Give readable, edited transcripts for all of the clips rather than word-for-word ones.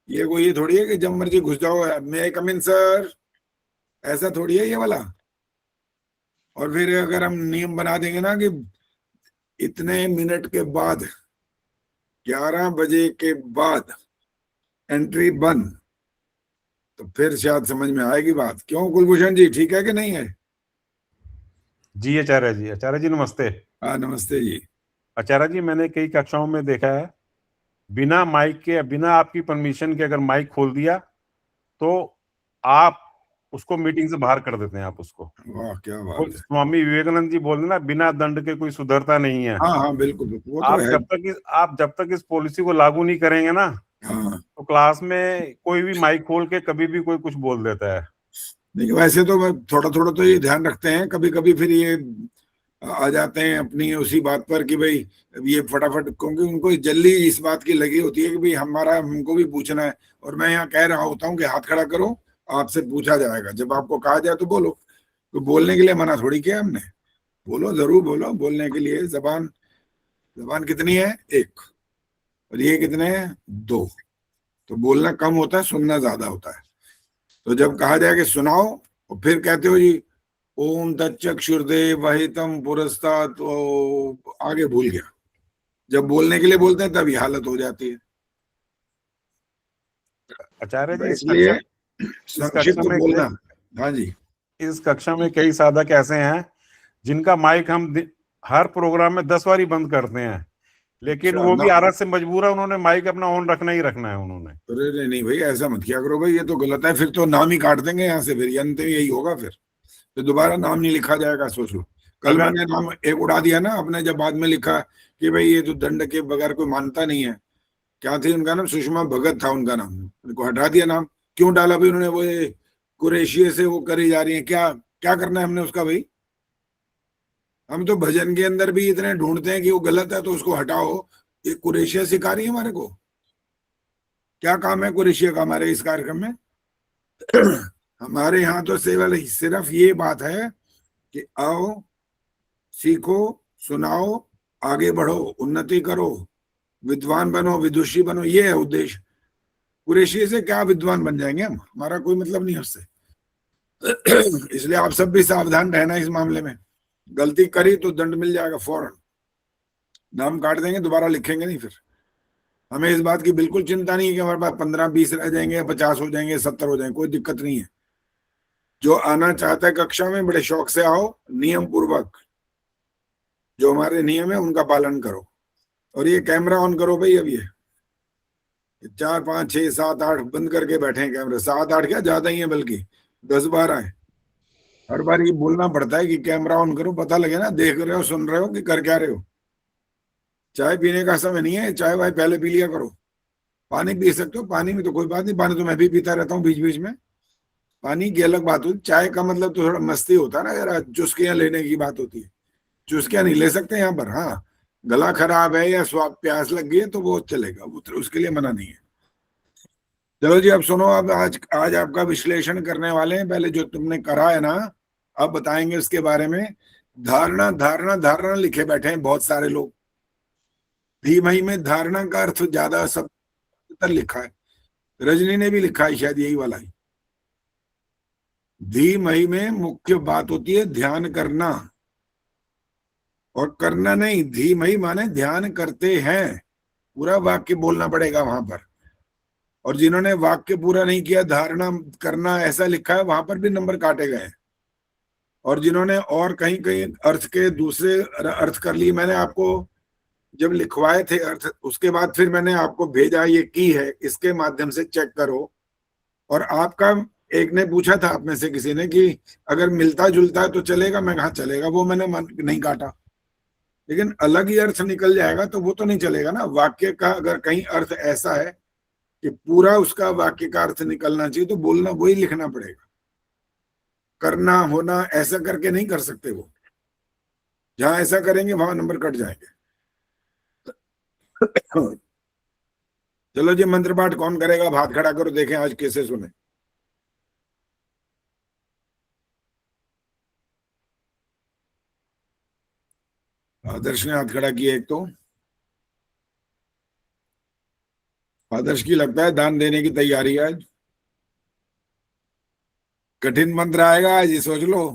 ये कोई ये थोड़ी है कि जब मर्जी घुस जाओ, मैं कम इन सर, ऐसा थोड़ी है ये वाला। और फिर अगर हम नियम बना देंगे ना कि इतने मिनट के बाद, 11 बजे के बाद एंट्री बंद, तो फिर शायद समझ में आएगी बात। क्यों कुलभूषण जी, ठीक है कि नहीं है? जी आचार्य जी, आचार्य जी नमस्ते। हाँ नमस्ते जी। आचार्य जी, मैंने कई कक्षाओं में देखा है, बिना माइक के, बिना आपकी परमिशन के अगर माइक खोल दिया तो आप उसको मीटिंग से बाहर कर देते हैं, आप उसको। वाह क्या वो बात है। स्वामी विवेकानंद जी बोल देना, बिना दंड के कोई सुधरता नहीं है। हाँ हाँ बिल्कुल बिल्कुल, वो तो आप है। जब तक इस पॉलिसी को लागू नहीं करेंगे ना, हाँ तो क्लास में कोई भी माइक खोल के कभी भी कोई कुछ बोल देता है। देखिए, वैसे तो थोड़ा थोड़ा तो ये ध्यान रखते हैं, कभी कभी फिर ये आ जाते हैं अपनी उसी बात पर कि भाई ये फटाफट, क्योंकि उनको जल्दी इस बात की लगी होती है कि भाई हमारा, हमको भी पूछना है। और मैं यहाँ कह रहा होता हूँ कि हाथ खड़ा करो, आपसे पूछा जाएगा, जब आपको कहा जाए तो बोलो। तो बोलने के लिए मना थोड़ी किया हमने, बोलो जरूर बोलो, बोलने के लिए जबान, जबान कितनी है? एक। और ये कितने हैं? दो। तो बोलना कम होता है, सुनना ज्यादा होता है। तो जब कहा जाए कि सुनाओ, और फिर कहते हो जी ओम तत्चक्षुर्देव वहितम पुरस्तात्, तो आगे भूल गया। जब बोलने के लिए बोलते हैं तब ये हालत हो जाती है। आचार्य तो जी, इसलिए इस कक्षा संक्षिप्त में बोलना। हाँ जी। इस कक्षा में कई साधक ऐसे हैं जिनका माइक हम हर प्रोग्राम में 10 बारी बंद करते हैं, लेकिन अच्छा वो ना, भी आदत से मजबूर है, उन्होंने माइक अपना ऑन रखना ही रखना है उन्होंने। अरे नहीं नहीं भाई, ऐसा मत किया करो भाई, ये तो गलत है। फिर तो नाम ही काट देंगे यहाँ से, फिर ये अंत में यही होगा। फिर दोबारा नाम नहीं लिखा जाएगा, सोच लो। कल अगर मैंने नाम एक उड़ा दिया ना अपने, जब बाद में लिखा कि भाई ये तो दंड के बगैर कोई मानता नहीं है। क्या थी उनका नाम? सुषमा भगत था उनका नाम, उनको हटा दिया नाम। क्यों डाला भाई उन्होंने? वो ये कुरैशिये से वो करी जा रही है, क्या क्या करना है हमने उसका भाई? हम तो भजन के अंदर भी इतने ढूंढते हैं कि वो गलत है तो उसको हटाओ। ये कुरैशिया सिखा रही है हमारे को। क्या काम है कुरैशिया का हमारे इस कार्यक्रम में? हमारे यहाँ तो केवल सिर्फ ये बात है कि आओ, सीखो, सुनाओ, आगे बढ़ो, उन्नति करो, विद्वान बनो, विदुषी बनो, ये है उद्देश्य। कुरैशी से क्या विद्वान बन जाएंगे हम? हमारा कोई मतलब नहीं है उससे। इसलिए आप सब भी सावधान रहना इस मामले में। गलती करी तो दंड मिल जाएगा फौरन, नाम काट देंगे, दोबारा लिखेंगे नहीं फिर। हमें इस बात की बिल्कुल चिंता नहीं है कि हमारे पास 15-20 रह जाएंगे, 50 हो जाएंगे, 70 हो जाएंगे, कोई दिक्कत नहीं है। जो आना चाहता है कक्षा में, बड़े शौक से आओ, नियम पूर्वक। जो हमारे नियम है उनका पालन करो। और ये कैमरा ऑन करो भाई। अब ये 4 5 6 7 8 बंद करके बैठे हैं कैमरे, 7 8 क्या, ज्यादा ही है बल्कि, 10 12 है। हर बार ये बोलना पड़ता है कि कैमरा ऑन करो, पता लगे ना देख रहे हो, सुन रहे हो कि कर क्या रहे हो। चाय पीने का समय नहीं है, चाय वाय पहले पी लिया करो। पानी पी सकते हो, पानी में तो कोई बात नहीं, पानी तो मैं भी पीता रहता हूँ बीच बीच में। पानी की अलग बात होती, चाय का मतलब तो थोड़ा मस्ती होता है ना यार, चुस्कियां लेने की बात होती है। चुस्कियां नहीं ले सकते यहाँ पर। हाँ, गला खराब है या स्वाद प्यास लग गई है तो वो चलेगा, वो तो उसके लिए मना नहीं है। चलो जी, अब सुनो। अब आज आज आपका विश्लेषण करने वाले हैं। पहले जो तुमने करा है ना, अब बताएंगे उसके बारे में। धारणा धारणा धारणा लिखे बैठे हैं बहुत सारे लोग। धीमही में धारणा का अर्थ ज्यादा सब लिखा है। रजनी ने भी लिखा है शायद यही वाला ही। धीमही में मुख्य बात होती है ध्यान करना, और करना नहीं। धीमही माने ध्यान करते हैं, पूरा वाक्य बोलना पड़ेगा वहां पर। और जिन्होंने वाक्य पूरा नहीं किया, धारणा करना ऐसा लिखा है, वहां पर भी नंबर काटे गए हैं। और जिन्होंने और कहीं कहीं अर्थ के दूसरे अर्थ कर लिए, मैंने आपको जब लिखवाए थे अर्थ, उसके बाद फिर मैंने आपको भेजा, ये की है, इसके माध्यम से चेक करो। और आपका, एक ने पूछा था आप में से किसी ने कि अगर मिलता जुलता है तो चलेगा, मैं कहा चलेगा, वो मैंने नहीं काटा। लेकिन अलग ही अर्थ निकल जाएगा तो वो तो नहीं चलेगा ना। वाक्य का अगर कहीं अर्थ ऐसा है कि पूरा उसका वाक्य का अर्थ निकलना चाहिए, तो बोलना वही लिखना पड़ेगा। करना होना ऐसा करके नहीं कर सकते वो। जहां ऐसा करेंगे वहां नंबर कट जाएंगे। चलो जी, मंत्र पाठ कौन करेगा? हाथ खड़ा करो, देखें आज कैसे सुने। आदर्श ने हाथ खड़ा किया एक तो। आदर्श की लगता है दान देने की तैयारी है आज। कठिन मंत्र आएगा आज, ये सोच लो।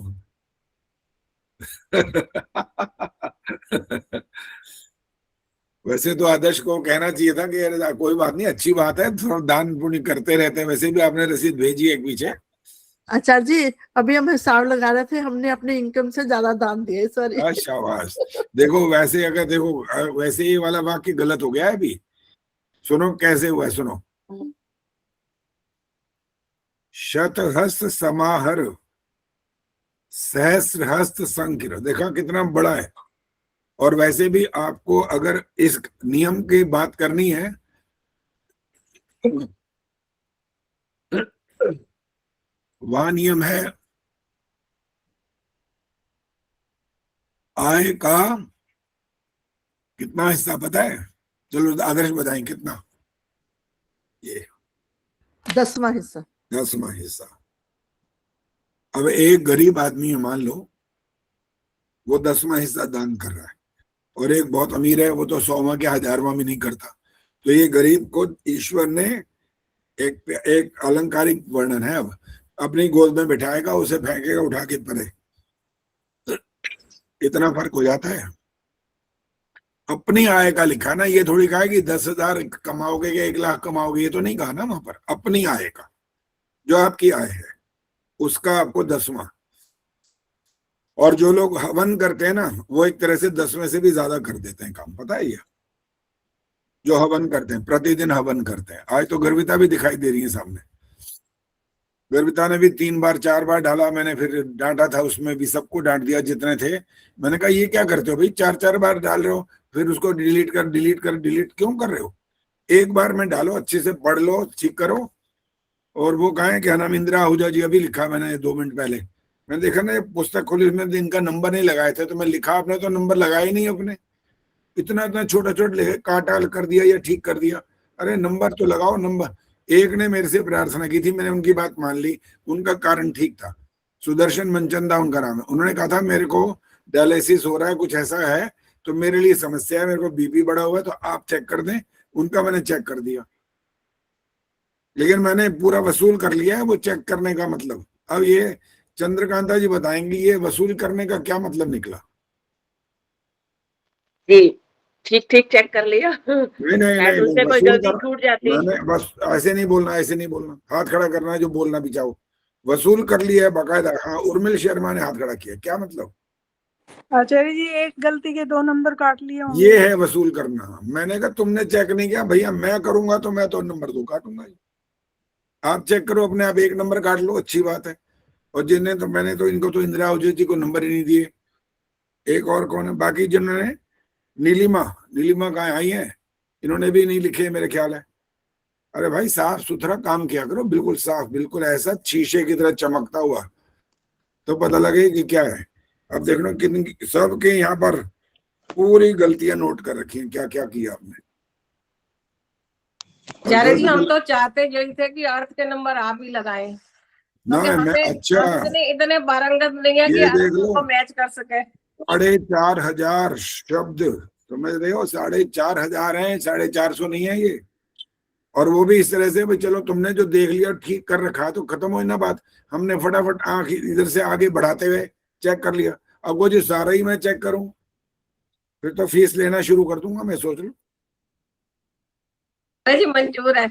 वैसे तो आदर्श को कहना चाहिए था कि अरे कोई बात नहीं, अच्छी बात है, थोड़ा दान पुण्य करते रहते हैं। वैसे भी आपने रसीद भेजी है एक पीछे। आचार्य जी, अभी हम हिसाब लगा रहे थे, हमने अपने इनकम से ज्यादा दान दिए इस बार। शाबाश। देखो वैसे अगर देखो वैसे ये वाला वाक्य गलत हो गया है अभी। सुनो कैसे हुआ है, सुनो। शतहस्त समाहर सहस्रहस्त संकिर, देखा कितना बड़ा है। और वैसे भी आपको अगर इस नियम की बात करनी है, वह नियम है आय का कितना हिस्सा पता है? चलो आदर्श बताएं कितना। ये 10वां हिस्सा। 10वां हिस्सा। अब एक गरीब आदमी है, मान लो वो 10वां हिस्सा दान कर रहा है, और एक बहुत अमीर है, वो तो 100वां के 1000वां भी नहीं करता। तो ये गरीब को ईश्वर ने एक अलंकारिक वर्णन है, अब अपनी गोद में बिठाएगा, उसे फेंकेगा उठा के परे, इतना फर्क हो जाता है। अपनी आय का लिखा ना, ये थोड़ी कहा कि 10,000 कमाओगे या 1,00,000 कमाओगे, ये तो नहीं कहा ना वहां पर। अपनी आय का, जो आपकी आय है उसका आपको 10वां। और जो लोग हवन करते हैं ना, वो एक तरह से 10वें से भी ज्यादा कर देते हैं काम, पता है ये? जो हवन करते हैं, प्रतिदिन हवन करते हैं। आज तो गर्विता भी दिखाई दे रही है सामने। गर्विता ने भी 3 बार 4 बार डाला, मैंने फिर डांटा था, उसमें भी सबको डांट दिया जितने थे। मैंने कहा ये क्या करते हो भाई, 4-4 बार डाल रहे हो, फिर उसको डिलीट कर डिलीट क्यों कर रहे हो? एक बार में डालो, अच्छे से पढ़ लो, ठीक करो। और वो कहा है क्या नाम, इंदिरा आहूजा जी, अभी लिखा मैंने 2 मिनट पहले। मैंने देखा ना, ये पुस्तक खोली, उसमें इनका नंबर नहीं लगाए थे, तो मैं लिखा, आपने तो नंबर लगाया ही नहीं अपने। इतना इतना छोटा छोटा लिखे, काटा कर दिया या ठीक कर दिया। अरे नंबर तो लगाओ, नंबर। एक ने मेरे से प्रार्थना की थी, मैंने उनकी बात मान ली, उनका कारण ठीक था। सुदर्शन मनचंदा उनका नाम है। उन्होंने कहा था मेरे को डायलिसिस हो रहा है, कुछ ऐसा है, तो मेरे लिए समस्या है, मेरे को बीपी बढ़ा हुआ है, तो आप चेक कर दें। उनका मैंने चेक कर दिया, लेकिन मैंने पूरा वसूल कर लिया है वो चेक करने का मतलब। अब ये चंद्रकांता जी बताएंगे ये वसूल करने का क्या मतलब निकला। जी ठीक ठीक चेक कर लिया। नहीं नहीं नहीं, उनसे कोई वसूल गलती कर, छूट जाती। मैंने बस ऐसे नहीं बोलना, ऐसे नहीं बोलना, हाथ खड़ा करना है जो बोलना भी चाहो। वसूल कर लिया है बाकायदा। हाँ, उर्मिल शर्मा ने हाथ खड़ा किया, क्या मतलब? आचार्य जी, एक गलती के 2 नंबर काट लिए होंगे। ये है वसूल करना। मैंने कहा तुमने चेक नहीं किया भैया, मैं करूंगा तो मैं तो नंबर 2 काटूंगा। आप चेक करो अपने आप, 1 नंबर काट लो, अच्छी बात है। और जिन्हें तो मैंने तो इनको तो इंदिरा आहूजा जी को नंबर ही नहीं दिए। एक और कौन है बाकी जिन्होंने, नीलिमा, नीलिमा कहाँ आई है, इन्होंने भी नहीं लिखे मेरे ख्याल है। अरे भाई साफ सुथरा काम किया करो, बिल्कुल साफ, बिल्कुल ऐसा शीशे की तरह चमकता हुआ, तो पता लगे कि क्या है। अब देख लो कितनी सबके यहाँ पर पूरी गलतियां नोट कर रखी हैं, क्या क्या किया आपने। आचार्य जी, हम तो चाहते यही थे कि अर्थ के नंबर आप ही लगाएं, ना मैं, अच्छा इतने पारंगत नहीं है कि अर्थ को मैच कर सके। 4,500 शब्द समझ रहे हो, 4,500 है, 450 नहीं है ये। और वो भी इस तरह से भाई चलो तुमने जो देख लिया ठीक कर रखा तो खत्म हो ना बात। हमने फटाफट आंख इधर से आगे बढ़ाते हुए चेक कर लिया। अब वो जो सारा ही मैं चेक करूं, फिर तो फीस लेना शुरू कर दूंगा मैं, सोच लो। जी मंजूर है,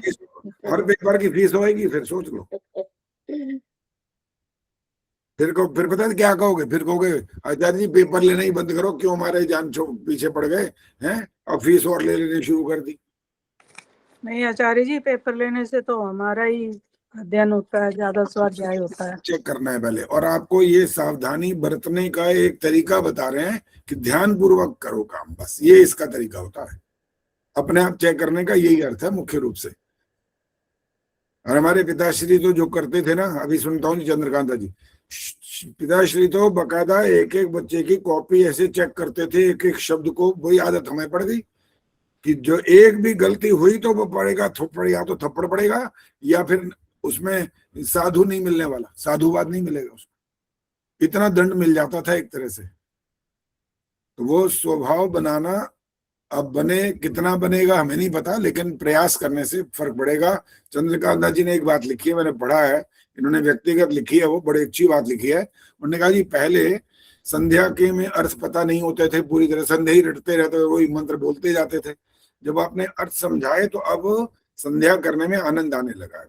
हर पेपर की फीस होएगी, फिर सोच लो। फिर पता है क्या कहोगे, फिर कहोगे आचार्य जी पेपर लेना ही बंद करो, क्यों हमारे जान पीछे पड़ गए हैं और फीस और ले लेने शुरू कर दी। नहीं आचार्य जी, पेपर लेने से तो हमारा ही अध्ययन होता है, ज्यादा स्वाध्याय होता है। चेक करना है पहले। और आपको ये सावधानी बरतने का एक तरीका बता रहे हैं कि ध्यान पूर्वक करो काम, बस ये इसका तरीका होता है। अपने आप चेक करने का यही अर्थ है मुख्य रूप से। और हमारे पिताश्री तो जो करते थे ना, अभी सुनता हूँ चंद्रकांता जी, पिताश्री तो बकायदा एक एक बच्चे की कॉपी ऐसे चेक करते थे, एक एक शब्द को। वही आदत हमें पड़ गई कि जो एक भी गलती हुई तो वो पड़ेगा थप्पड़, या तो थप्पड़ पड़ेगा या फिर उसमें साधु नहीं मिलने वाला, साधुवाद नहीं मिलेगा उसको। इतना दंड मिल जाता था एक तरह से। तो वो स्वभाव बनाना अब बने, कितना बनेगा हमें नहीं पता, लेकिन प्रयास करने से फर्क पड़ेगा। चंद्रकांता जी ने एक बात लिखी है, मैंने पढ़ा है, इन्होंने व्यक्तिगत लिखी है, वो बड़ी अच्छी बात लिखी है। उन्होंने कहा जी पहले संध्या के में अर्थ पता नहीं होते थे पूरी तरह, संध्या ही रटते रहते थे, वही मंत्र बोलते जाते थे। जब आपने अर्थ समझाए तो अब संध्या करने में आनंद आने लगा है।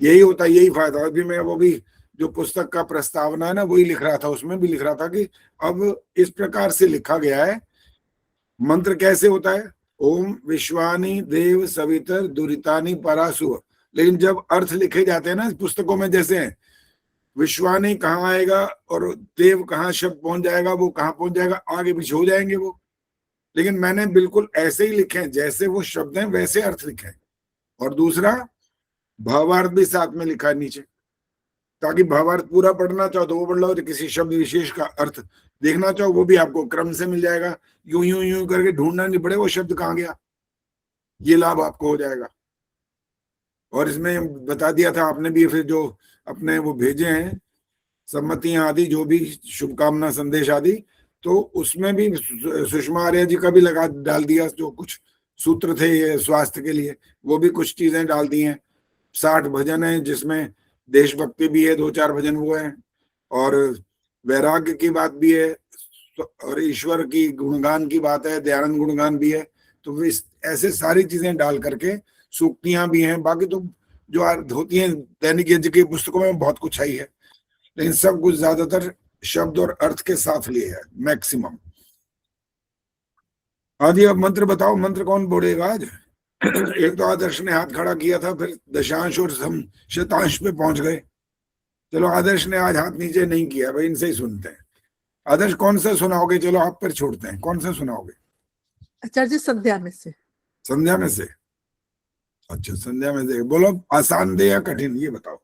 यही होता है, यही फायदा। अभी मैं वो भी जो पुस्तक का प्रस्तावना है ना, वही लिख रहा था, उसमें भी लिख रहा था कि अब इस प्रकार से लिखा गया है। मंत्र कैसे होता है? ओम विश्वानी देव सवितर दुरितानी परासुव। लेकिन जब अर्थ लिखे जाते हैं ना पुस्तकों में, जैसे हैं विश्वानी कहाँ आएगा और देव कहाँ शब्द पहुंच जाएगा, वो कहाँ पहुंच जाएगा, आगे पीछे हो जाएंगे वो। लेकिन मैंने बिल्कुल ऐसे ही लिखे हैं, जैसे वो शब्द हैं वैसे अर्थ लिखे हैं। और दूसरा भावार्थ भी साथ में लिखा है नीचे, ताकि भावार्थ पूरा पढ़ना चाहो तो वो पढ़ लो, तो किसी शब्द विशेष का अर्थ देखना चाहो वो भी आपको क्रम से मिल जाएगा। यूं यूं यूं करके ढूंढना नहीं पड़े वो शब्द कहाँ गया, ये लाभ आपको हो जाएगा। और इसमें बता दिया था आपने भी, फिर जो अपने वो भेजे हैं सम्मतियां आदि, जो भी शुभकामना संदेश आदि, तो उसमें भी सुषमा आर्य जी का भी लगा डाल दिया, जो कुछ सूत्र थे ये स्वास्थ्य के लिए, वो भी कुछ चीजें डाल दी हैं। 60 भजन है जिसमें देशभक्ति भी है, 2-4 भजन वो है, और वैराग्य की बात भी है, और ईश्वर की गुणगान की बात है, दयानंद गुणगान भी है। तो ऐसे सारी चीजें डाल करके, सूक्तियां भी हैं, बाकी तो जो अर्थ होती हैं दैनिक यज्ञ की पुस्तकों में बहुत कुछ आई है, लेकिन सब कुछ ज्यादातर शब्द और अर्थ के साथ लिए है मैक्सिमम। आदि अब मंत्र बताओ, मंत्र कौन बोलेगा आज? एक तो आदर्श ने हाथ खड़ा किया था, फिर दशांश और शतांश पे पहुंच गए। चलो आदर्श ने आज हाथ नीचे नहीं किया, भाई इनसे ही सुनते हैं। आदर्श कौन सा सुनाओगे? चलो आप पर छोड़ते हैं, कौन सा सुनाओगे? आचार्य जी संध्या में से। संध्या में से? अच्छा संध्या में से बोलो, आसान दे या कठिन ये बताओ।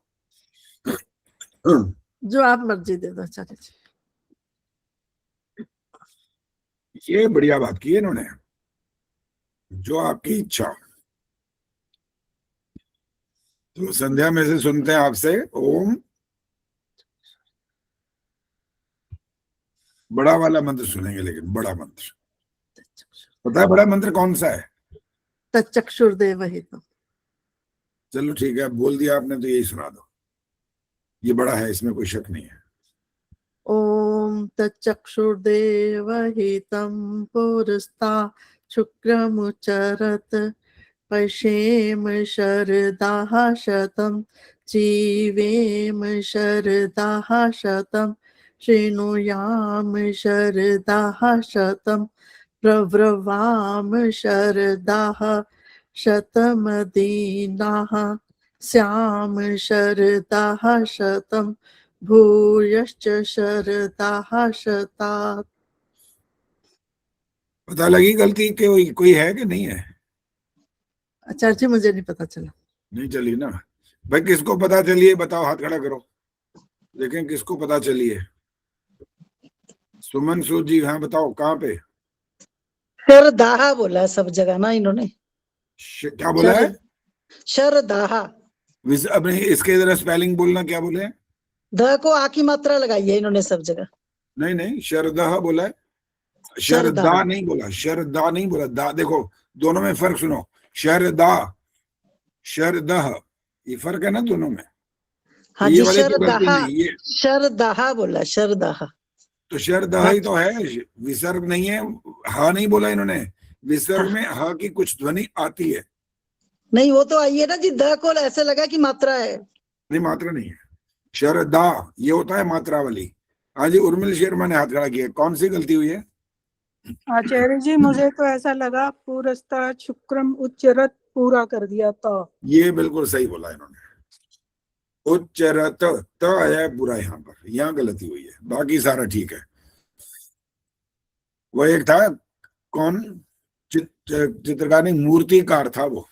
जो आप मर्जी दे दो आचार्य जी। ये बढ़िया बात की है इन्होंने, जो आपकी इच्छा। तो संध्या में से सुनते हैं आपसे। ओम, बड़ा वाला मंत्र सुनेंगे, लेकिन बड़ा मंत्र पता है बड़ा मंत्र कौन सा है? तच्चक्षुर्देव ही तो। चलो ठीक है, बोल दिया आपने तो यही सुना दो, ये बड़ा है, इसमें कोई शक नहीं है। ओम तच्चक्षुर्देवहितं पुरस्ता शुक्रमुच्चरत् पश्येम शरदाः शतं जीवेम शरदाः शतं शृणुयाम शरदाः शतं प्रव्रवाम शरदाः शतमदीनाः स्याम शरदाः शतं भूयश्च शरदाः शतात्। पता लगी गलती के कोई है कि नहीं है? आचार्य जी मुझे नहीं पता चला। नहीं चली ना भाई, किसको पता चली है बताओ, हाथ खड़ा करो, देखें किसको पता चली है। सुमन सूद जी, हाँ बताओ कहाँ पे? शरदाहा बोला है सब जगह ना इन्होंने। क्या बोला है? शरदाहा। अपने इसके जरा स्पेलिंग बोलना, क्या बोले? द को आ की मात्रा लगाई है इन्होंने सब जगह। नहीं नहीं, शरदा बोला है, शरदा नहीं बोला, शरदा नहीं बोला। दा देखो, दोनों में फर्क सुनो, शरदा शरदा, ये फर्क है ना दोनों में। हाँ ये जी, वाले तो गलती शरदाहा, नहीं, ये शरदाहा बोला, शरदाहा। तो शरदा ही तो है, विसर्ग नहीं है। हा नहीं बोला इन्होंने, विसर्ग में हा की कुछ ध्वनि आती है। नहीं वो तो आई है ना जी, द को ऐसे लगा कि मात्रा है। नहीं मात्रा नहीं है, शरदा ये होता है मात्रा वाली। हाँ जी, उर्मिल शर्मा ने हाथ खड़ा किया, कौन सी गलती हुई है? आचार्य जी मुझे तो ऐसा लगा पुरस्ता शुक्रम उच्चरत पूरा कर दिया तो। ये बिल्कुल सही बोला इन्होंने, उच्चरत त आया है पूरा, यहाँ पर यहाँ गलती हुई है, बाकी सारा ठीक है। वो एक था कौन, चित्रकार नहीं, मूर्तिकार था वो।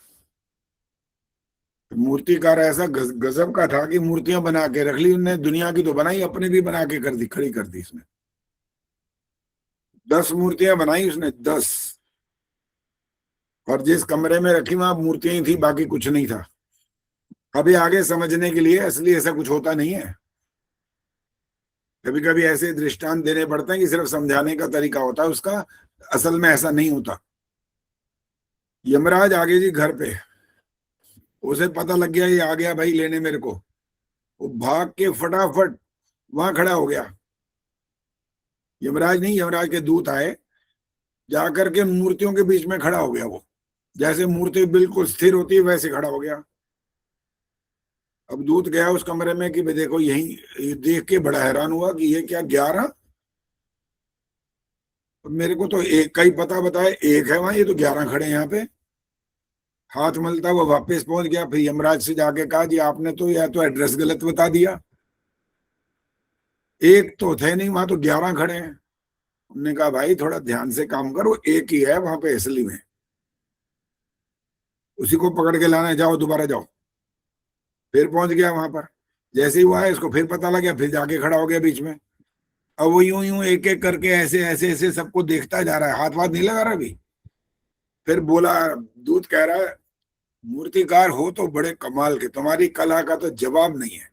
मूर्तिकार ऐसा गजब का था कि मूर्तियां बना के रख ली उनने, दुनिया की तो बनाई, अपने भी बना के कर दी, खड़ी कर दी इसने। 10 मूर्तियां बनाई उसने, 10, और जिस कमरे में रखी वहां मूर्तियां ही थी, बाकी कुछ नहीं था। अभी आगे समझने के लिए, असली ऐसा कुछ होता नहीं है। कभी कभी ऐसे दृष्टांत देने पड़ते हैं कि सिर्फ समझाने का तरीका होता है उसका, असल में ऐसा नहीं होता। यमराज आगे जी घर पे, उसे पता लग गया ये आ गया भाई लेने मेरे को, वो भाग के फटाफट वहां खड़ा हो गया। यमराज नहीं, यमराज के दूत आए, जाकर के मूर्तियों के बीच में खड़ा हो गया। वो जैसे मूर्ति बिल्कुल स्थिर होती है वैसे खड़ा हो गया। अब दूत गया उस कमरे में कि भाई देखो, यही देख के बड़ा हैरान हुआ कि ये क्या 11, मेरे को तो एक का ही पता बताया, एक है वहां, ये तो 11 खड़े हैं यहाँ पे। हाथ मलता हुआ वापस पहुंच गया, फिर यमराज से जाके कहा जी आपने तो या तो एड्रेस गलत बता दिया, एक तो थे नहीं वहां, तो 11 खड़े हैं। उन्होंने कहा भाई थोड़ा ध्यान से काम करो, एक ही है वहां पे असली में, उसी को पकड़ के लाना है, जाओ दोबारा जाओ। फिर पहुंच गया वहां पर, जैसे ही हुआ है इसको फिर पता लग गया, फिर जाके खड़ा हो गया बीच में। अब वो यूं यूं एक एक करके ऐसे ऐसे ऐसे सबको देखता जा रहा है, हाथ वाथ नहीं लगा रहा अभी। फिर बोला, दूत कह रहा है मूर्तिकार हो तो बड़े कमाल के, तुम्हारी कला का तो जवाब नहीं है,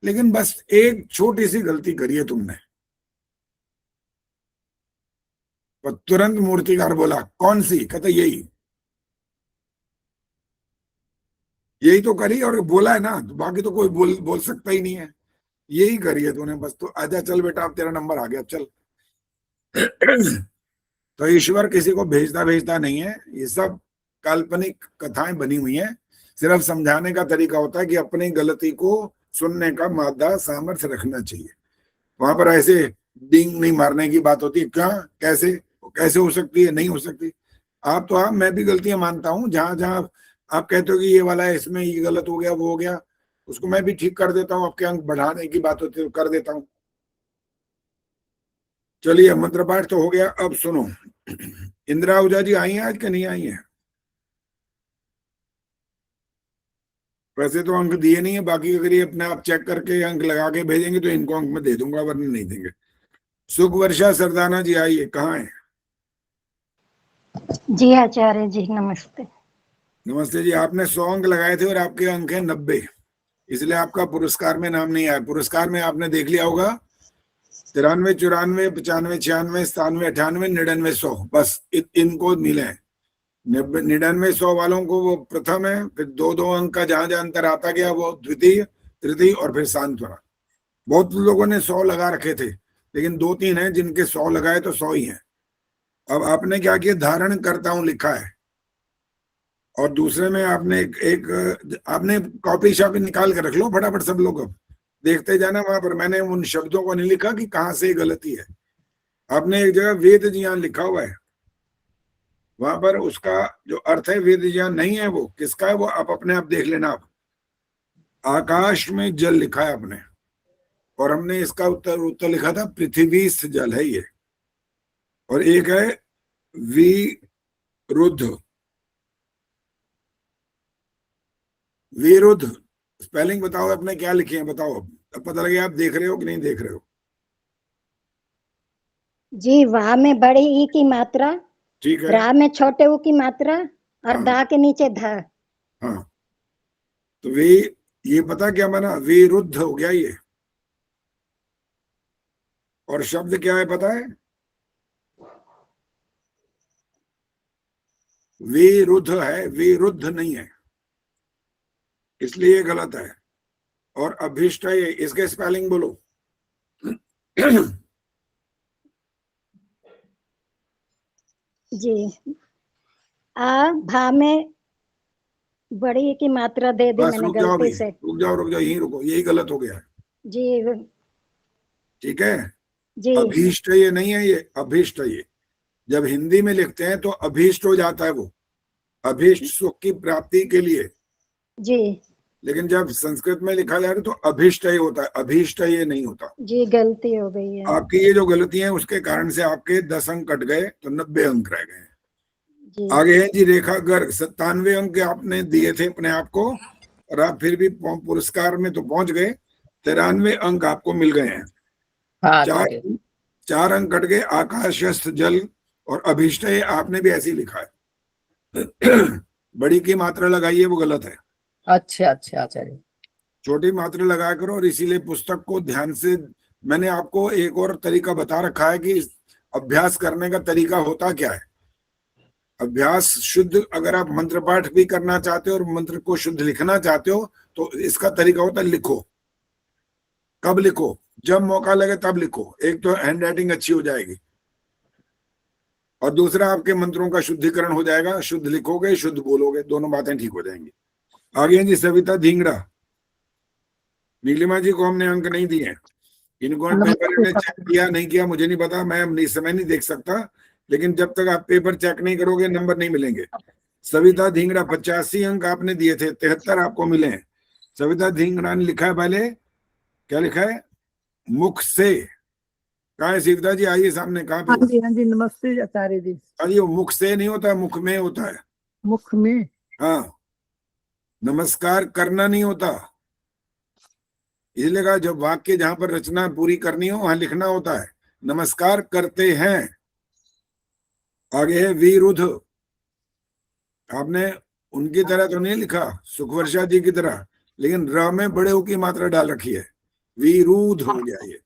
लेकिन बस एक छोटी सी गलती करी है तुमने। पर तुरंत मूर्तिकार बोला कौन सी? कहता यही तो करी, और बोला है ना, तो बाकी तो कोई बोल सकता ही नहीं है, यही करी है तूने बस। तो आजा चल बेटा, अब तेरा नंबर आ गया, चल। तो ईश्वर किसी को भेजता नहीं है, ये सब काल्पनिक कथाएं बनी हुई हैं। सिर्फ समझाने का तरीका होता है कि अपनी गलती को सुनने का मादा सामर्थ्य रखना चाहिए। वहां पर ऐसे डिंग नहीं मारने की बात होती है, क्या कैसे हो सकती है, नहीं हो सकती। आप तो आप, मैं भी गलतियां मानता हूं, जहां जहां आप कहते हो कि ये वाला है, इसमें ये गलत हो गया, वो हो गया, उसको मैं भी ठीक कर देता हूं। आपके अंक बढ़ाने की बात होती है तो कर देता हूं। चलिए मंत्र पाठ तो हो गया, अब सुनो। इंदिरा आहूजा जी आई हैं आज कि नहीं आई हैं? वैसे तो अंक दिए नहीं है, बाकी अगर ये अपने आप चेक करके अंक लगा के भेजेंगे तो इनको अंक में दे दूंगा, वरना नहीं देंगे। सुख वर्षा सरदाना जी आइए, कहाँ है? जी आचार्य जी नमस्ते। नमस्ते जी। आपने 100 अंक लगाए थे और आपके अंक है 90, इसलिए आपका पुरस्कार में नाम नहीं आया। पुरस्कार में आपने देख लिया होगा 93, 94, 95, 96, 97, 98, 99, 100, बस इनको मिले हैं। 99, 100 वालों को वो प्रथम है, फिर 2-2 अंक का जहां जहां अंतर आता गया वो द्वितीय, तृतीय और फिर सांत्वना। बहुत लोगों ने 100 लगा रखे थे, लेकिन 2-3 हैं जिनके 100 लगाए तो 100 ही हैं। अब आपने क्या किया, धारण करता हूं लिखा है, और दूसरे में आपने आपने कॉपी शॉपी निकाल के रख लो फटाफट सब लोग, अब देखते जाना वहां पर। मैंने उन शब्दों को नहीं लिखा कि कहाँ से गलती है। आपने एक जगह वेद ज्ञान लिखा हुआ है, वहां पर उसका जो अर्थ है वेद ज्ञान नहीं है, वो किसका है वो आप अपने आप देख लेना। आप आकाश में जल लिखा है आपने, और हमने इसका उत्तर लिखा था पृथ्वी से जल है ये, और एक है विरुद्ध। स्पेलिंग बताओ अपने क्या लिखे हैं, बताओ। अब पता लगे आप देख रहे हो कि नहीं देख रहे हो। जी वाह में बड़ी ई की मात्रा, ठीक है, रा में छोटे ऊ की मात्रा, और हाँ। दा के नीचे ध। हाँ, तो ये पता क्या बना, विरुद्ध हो गया ये। और शब्द क्या है पता है, विरुद्ध है, विरुद्ध नहीं है, इसलिए गलत है। और अभिष्ट है ये, इसके स्पेलिंग बोलो। जी आ भा में बड़ी ई की मात्रा दे दी बस मैंने रुक जाओ गलती से। रुक जाओ, यहीं रुको, यही गलत हो गया है। जी ठीक है, जी अभीष्ट ये नहीं है, ये अभीष्ट ये। जब हिंदी में लिखते हैं तो अभीष्ट हो जाता है वो, अभीष्ट सुख की प्राप्ति के लिए। जी लेकिन जब संस्कृत में लिखा जाए तो अभीष्ट ही होता है, अभीष्ट ये नहीं होता। जी गलती हो गई है। आपकी ये जो गलती है उसके कारण से आपके 10 अंक कट गए, तो 90 अंक रह गए। जी आगे है जी रेखा गर्ग, 97 अंक आपने दिए थे अपने आप को, और आप फिर भी पुरस्कार में तो पहुंच गए। 93 अंक आपको मिल गए हैं। हाँ, 4 अंक कट गए। आकाशस्थ जल और अभीष्ट आपने भी ऐसे ही लिखा है। बड़ी की मात्रा लगाई है, वो गलत है। अच्छा आचार्य। छोटी मात्रा लगाया करो। और इसीलिए पुस्तक को ध्यान से, मैंने आपको एक और तरीका बता रखा है कि अभ्यास करने का तरीका होता क्या है। अभ्यास शुद्ध, अगर आप मंत्र पाठ भी करना चाहते हो और मंत्र को शुद्ध लिखना चाहते हो तो इसका तरीका होता है लिखो। कब लिखो? जब मौका लगे तब लिखो। एक तो हैंड राइटिंग अच्छी हो जाएगी और दूसरा आपके मंत्रों का शुद्धिकरण हो जाएगा। शुद्ध लिखोगे, शुद्ध बोलोगे, दोनों बातें ठीक हो जाएंगी। आगे हैं जी सविता धिंगड़ा। नीलिमा जी को हमने अंक नहीं दिए। इनको पेपर इन्हें चेक किया नहीं किया मुझे नहीं पता, मैं इस समय नहीं देख सकता, लेकिन जब तक आप पेपर चेक नहीं करोगे नंबर नहीं मिलेंगे। सविता धिंगड़ा 85 अंक आपने दिए थे, 73 आपको मिले हैं। सविता धिंगड़ा ने लिखा है, पहले क्या लिखा है? मुख से। कहाँ है सविता जी? आइए सामने। कहाँ पे? हाँ जी नमस्ते आचार्य जी। अरे वो मुख से नहीं होता, मुख में होता है। मुख में? हाँ, नमस्कार करना नहीं होता। इसलिए कहा जब वाक्य जहां पर रचना पूरी करनी हो वहां लिखना होता है नमस्कार करते हैं। आगे है विरुद्ध। आपने उनकी तरह तो नहीं लिखा, सुखवर्षा जी की तरह, लेकिन र में बड़े ऊ की मात्रा डाल रखी है, विरुद्ध हो गया ये।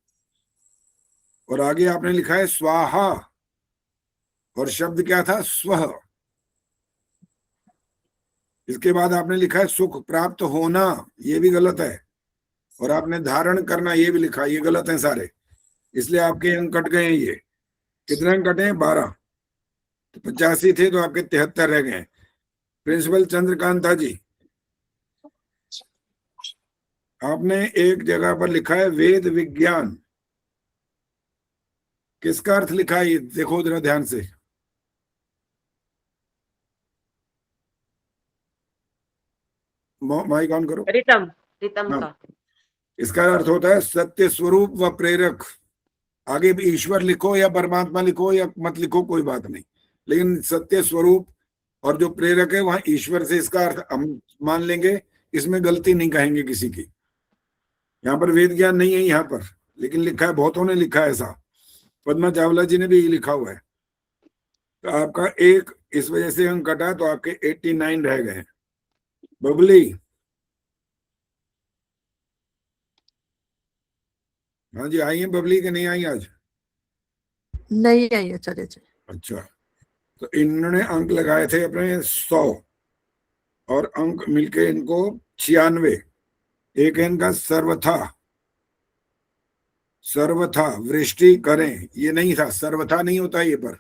और आगे आपने लिखा है स्वाहा, और शब्द क्या था? स्वह। इसके बाद आपने लिखा है सुख प्राप्त होना, ये भी गलत है। और आपने धारण करना ये भी लिखा, ये गलत है सारे। इसलिए आपके अंक कट गए हैं। ये कितने अंक कटे हैं? 12। तो 85 थे तो आपके 73 रह गए। प्रिंसिपल चंद्रकांता जी, आपने एक जगह पर लिखा है वेद विज्ञान। किसका अर्थ लिखा है ये देखो जरा ध्यान से। माइक ऑन करो। रितम रितम हाँ। का इसका अर्थ होता है सत्य स्वरूप व प्रेरक। आगे भी ईश्वर लिखो या परमात्मा लिखो या मत लिखो, कोई बात नहीं, लेकिन सत्य स्वरूप और जो प्रेरक है वहां ईश्वर से इसका अर्थ हम मान लेंगे, इसमें गलती नहीं कहेंगे किसी की। यहाँ पर वेद ज्ञान नहीं है यहाँ पर, लेकिन लिखा है, बहुतों ने लिखा है ऐसा। पद्मा चावला जी ने भी लिखा हुआ है। तो आपका एक इस वजह से अंक कटा, तो आपके 89 रह गए। बबली, हाँ जी आई है बबली के नहीं आई आज? नहीं आई आचार्य जी। अच्छा, तो इन्होंने अंक लगाए थे अपने 100 और अंक मिलके इनको 96। एक है इनका सर्वथा। सर्वथा वृष्टि करें, ये नहीं था, सर्वथा नहीं होता ये पर।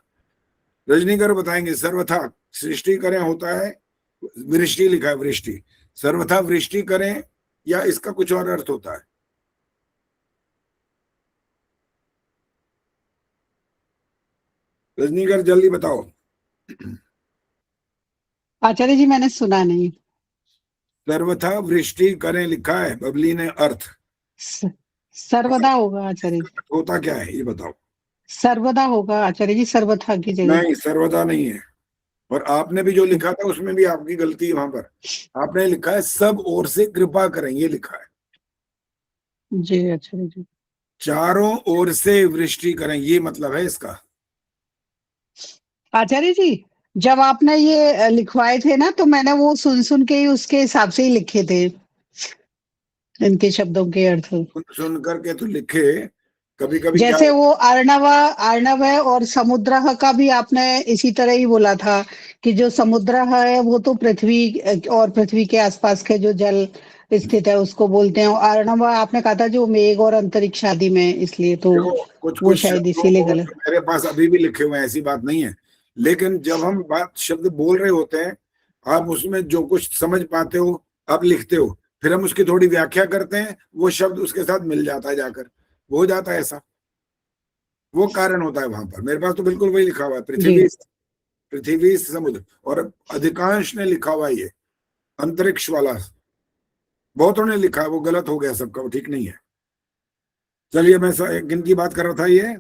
रजनीकर बताएंगे सर्वथा सृष्टि करें होता है, वृष्टि लिखा है वृष्टि। सर्वथा वृष्टि करें या इसका कुछ और अर्थ होता है? रजनीकर जल्दी बताओ। आचार्य जी मैंने सुना नहीं। सर्वथा वृष्टि करें लिखा है, बबली ने अर्थ। सर्वदा होगा आचार्य जी। होता क्या है ये बताओ। सर्वदा होगा आचार्य जी, सर्वथा की जगह। नहीं, सर्वदा नहीं है। और आपने भी जो लिखा था उसमें भी आपकी गलती है। वहां पर आपने लिखा है सब ओर से कृपा करें, ये लिखा है। जी आचार्य जी। चारों ओर से वृष्टि करें, ये मतलब है इसका। आचार्य जी जब आपने ये लिखवाए थे ना, तो मैंने वो सुन सुन के ही उसके हिसाब से ही लिखे थे इनके शब्दों के अर्थ। सुन करके तो लिखे, कभी कभी जैसे वो अर्णव है और समुद्र का भी आपने इसी तरह ही बोला था कि जो समुद्र है वो तो पृथ्वी और पृथ्वी के आसपास के जो जल स्थित है उसको बोलते हैं। और अर्णव आपने कहा था जो मेघ और अंतरिक्ष आदि में, इसलिए तो कुछ वो शायद इसीलिए गलत। मेरे पास अभी भी लिखे हुए हैं, ऐसी बात नहीं है। लेकिन जब हम बात शब्द बोल रहे होते हैं, आप उसमें जो कुछ समझ पाते हो आप लिखते हो, फिर हम उसकी थोड़ी व्याख्या करते हैं, वो शब्द उसके साथ मिल जाता है जाकर, वो हो जाता है ऐसा। वो कारण होता है वहां पर। मेरे पास तो बिल्कुल वही लिखा हुआ है, पृथ्वी समुद्र। और अधिकांश ने लिखा हुआ ये अंतरिक्ष वाला, बहुतों ने लिखा है, वो गलत हो गया सबका, वो ठीक नहीं है। चलिए मैं किन की बात कर रहा था? ये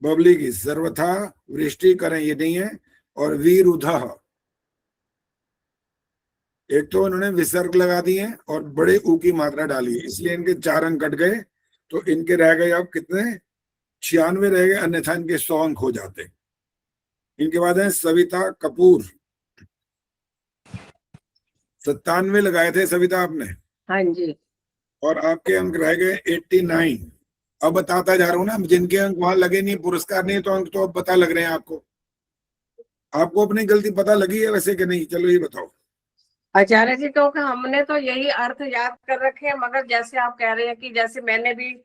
बबली की। सर्वथा वृष्टि करें ये नहीं है। और विरुद्ध, एक तो उन्होंने विसर्ग लगा दिए और बड़े ऊ की मात्रा डाली, इसलिए इनके 4 अंक कट गए। तो इनके रह गए अब कितने? 96 रह गए, अन्यथा इनके 100 अंक हो जाते। इनके बाद है सविता कपूर। 97 लगाए थे सविता आपने। हाँ जी। और आपके अंक रह गए 89। अब बताता जा रहा हूँ ना, जिनके अंक वहां लगे नहीं, पुरस्कार नहीं, तो अंक तो अब पता लग रहे हैं आपको। आपको अपनी गलती पता लगी है वैसे कि नहीं? चलो ये बताओ। आचार्य जी, तो हमने तो यही अर्थ याद कर रखे हैं, मगर जैसे आप कह रहे हैं कि जैसे मैंने भी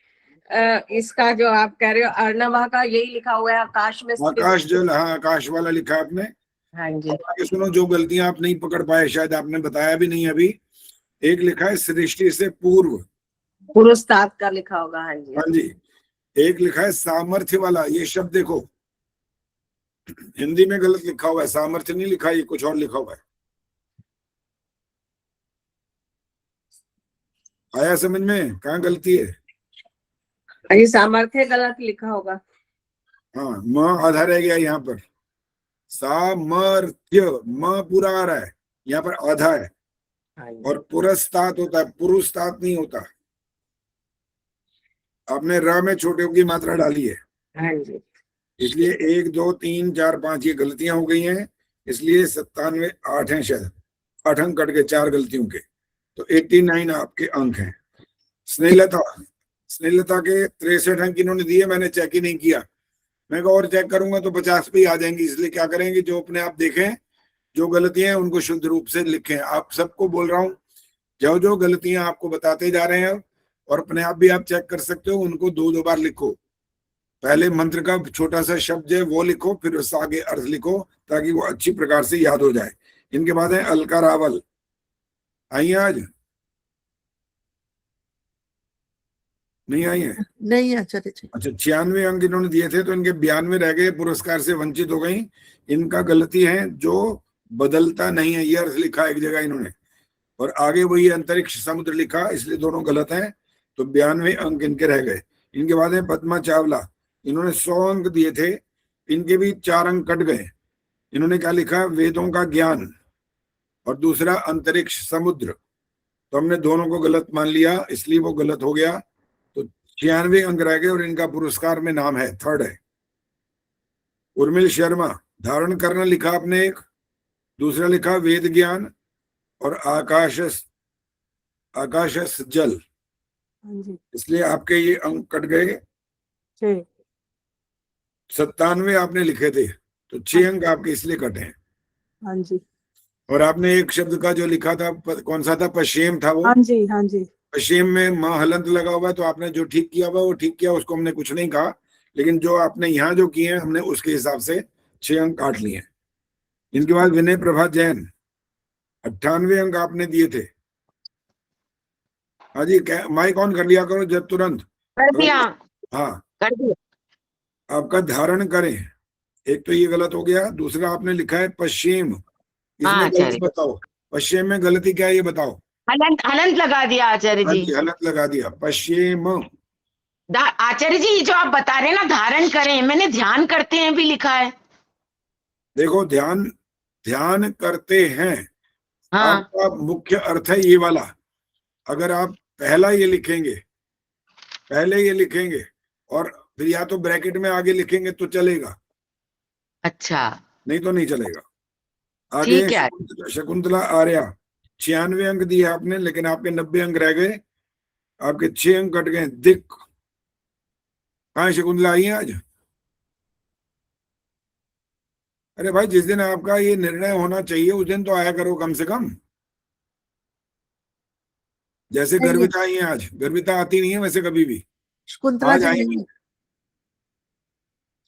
इसका जो आप कह रहे हो अर्णवा का यही लिखा हुआ है, आकाश में स्थित। आकाश जल, हाँ आकाश वाला लिखा आपने। हाँ जी। अब आगे सुनो, जो गलतियां आप नहीं पकड़ पाए, शायद आपने बताया भी नहीं अभी। एक लिखा है सृष्टि से पूर्व, पुरुषतात का लिखा होगा। हाँ जी। हाँ जी। एक लिखा है सामर्थ्य वाला, ये शब्द देखो हिंदी में गलत लिखा हुआ है, सामर्थ्य नहीं लिखा, ये कुछ और लिखा हुआ है। आया समझ में कहाँ गलती है? ये सामर्थ्य गलत लिखा होगा। हाँ, म आधा रह गया यहाँ पर। सामर्थ्य, म पूरा आ रहा है, यहाँ पर आधा है। हाँ जी। और पुरस्तात होता है, पुरुषतात नहीं होता। आपने र में छोटे की मात्रा डाली है, हाँ जी। इसलिए 1 2 3 4 5 ये गलतियां हो गई हैं। इसलिए 97 8 हैं, शायद 8 अंक कट गए 4 गलतियों के, तो 89 आपके अंक हैं। स्नेहलता के 63 अंक इन्होंने दिए, मैंने चेक ही नहीं किया। मैं और चेक करूंगा तो 50 पे ही आ जाएंगी। इसलिए क्या करेंगे, जो अपने आप देखें, जो गलतियां हैं उनको शुद्ध रूप से लिखें। आप सबको बोल रहा हूं, जो जो गलतियां आपको बताते जा रहे हैं और अपने आप भी आप चेक कर सकते हो, उनको 2 बार लिखो। पहले मंत्र का छोटा सा शब्द है वो लिखो, फिर उससे आगे अर्थ लिखो, ताकि वो अच्छी प्रकार से याद हो जाए। इनके बाद है अलका रावल, आई आज नहीं आई है? नहीं आचार्य जी। अच्छा, 96 अंक इन्होंने दिए थे, तो इनके 92 रह गए, पुरस्कार से वंचित हो गई। इनका गलती है जो बदलता नहीं है, ये अर्थ लिखा एक जगह इन्होंने, और आगे वही अंतरिक्ष समुद्र लिखा, इसलिए दोनों गलत हैं। तो 92 अंक इनके रह गए। इनके बाद है पद्मा चावला, इन्होंने 100 अंक दिए थे, इनके भी 4 अंक कट गए। इन्होंने क्या लिखा, वेदों का ज्ञान, और दूसरा अंतरिक्ष समुद्र। तो हमने दोनों को गलत मान लिया, इसलिए वो गलत हो गया। तो 96 अंक रह गए, और इनका पुरस्कार में नाम है, 3rd है। उर्मिल शर्मा, धारण करना लिखा आपने एक, दूसरा लिखा वेद ज्ञान, और आकाशस जल, हाँ जी। इसलिए आपके ये अंक कट गए। ठीक। 97 आपने लिखे थे, तो 6 अंक आपके इसलिए कटे हैं। हाँ जी। और आपने एक शब्द का जो लिखा था, कौन सा था, पश्चिम था वो। हाँ जी। हाँ जी। पश्चिम में मां हलंत लगा हुआ है, तो आपने जो ठीक किया हुआ वो ठीक किया, उसको हमने कुछ नहीं कहा। लेकिन जो आपने यहाँ जो किए हैं, हमने उसके हिसाब से 6 अंक काट लिए। इनके बाद विनय प्रभा जैन, 98 अंक आपने दिए थे। हाँ जी, माइक ऑन कर लिया करो जब तुरंत। कर दिया। हाँ, कर दिया। आपका धारण करें, एक तो ये गलत हो गया। दूसरा आपने लिखा है पश्चिम, इसमें हाँ, गलती आचार्य। बताओ, पश्चिम में गलती क्या है ये बताओ। हलंत हलंत लगा दिया आचार्य हाँ जी। जी, गलत लगा दिया, पश्चिम। आचार्य जी, ये जो आप बता रहे हैं ना, धारण करें, मैंने ध्यान करते हैं भी लिखा है। देखो, ध्यान करते हैं, हाँ। आपका मुख्य अर्थ है ये वाला। अगर आप पहले ये लिखेंगे और फिर या तो ब्रैकेट में आगे लिखेंगे तो चलेगा, अच्छा, नहीं तो नहीं चलेगा। आगे ठीक है। शकुंतला आर्या, 96 अंक दिए आपने, लेकिन आपके 90 अंक रह गए, आपके 6 अंक कट गए। दिक, कहाँ शकुंतला आई है आज? अरे भाई, जिस दिन आपका ये निर्णय होना चाहिए उस दिन तो आया करो कम से कम। जैसे नहीं है। गर्विता आई है आज, गर्विता आती नहीं है वैसे कभी भी, शकुंतला आज जी आई नहीं है।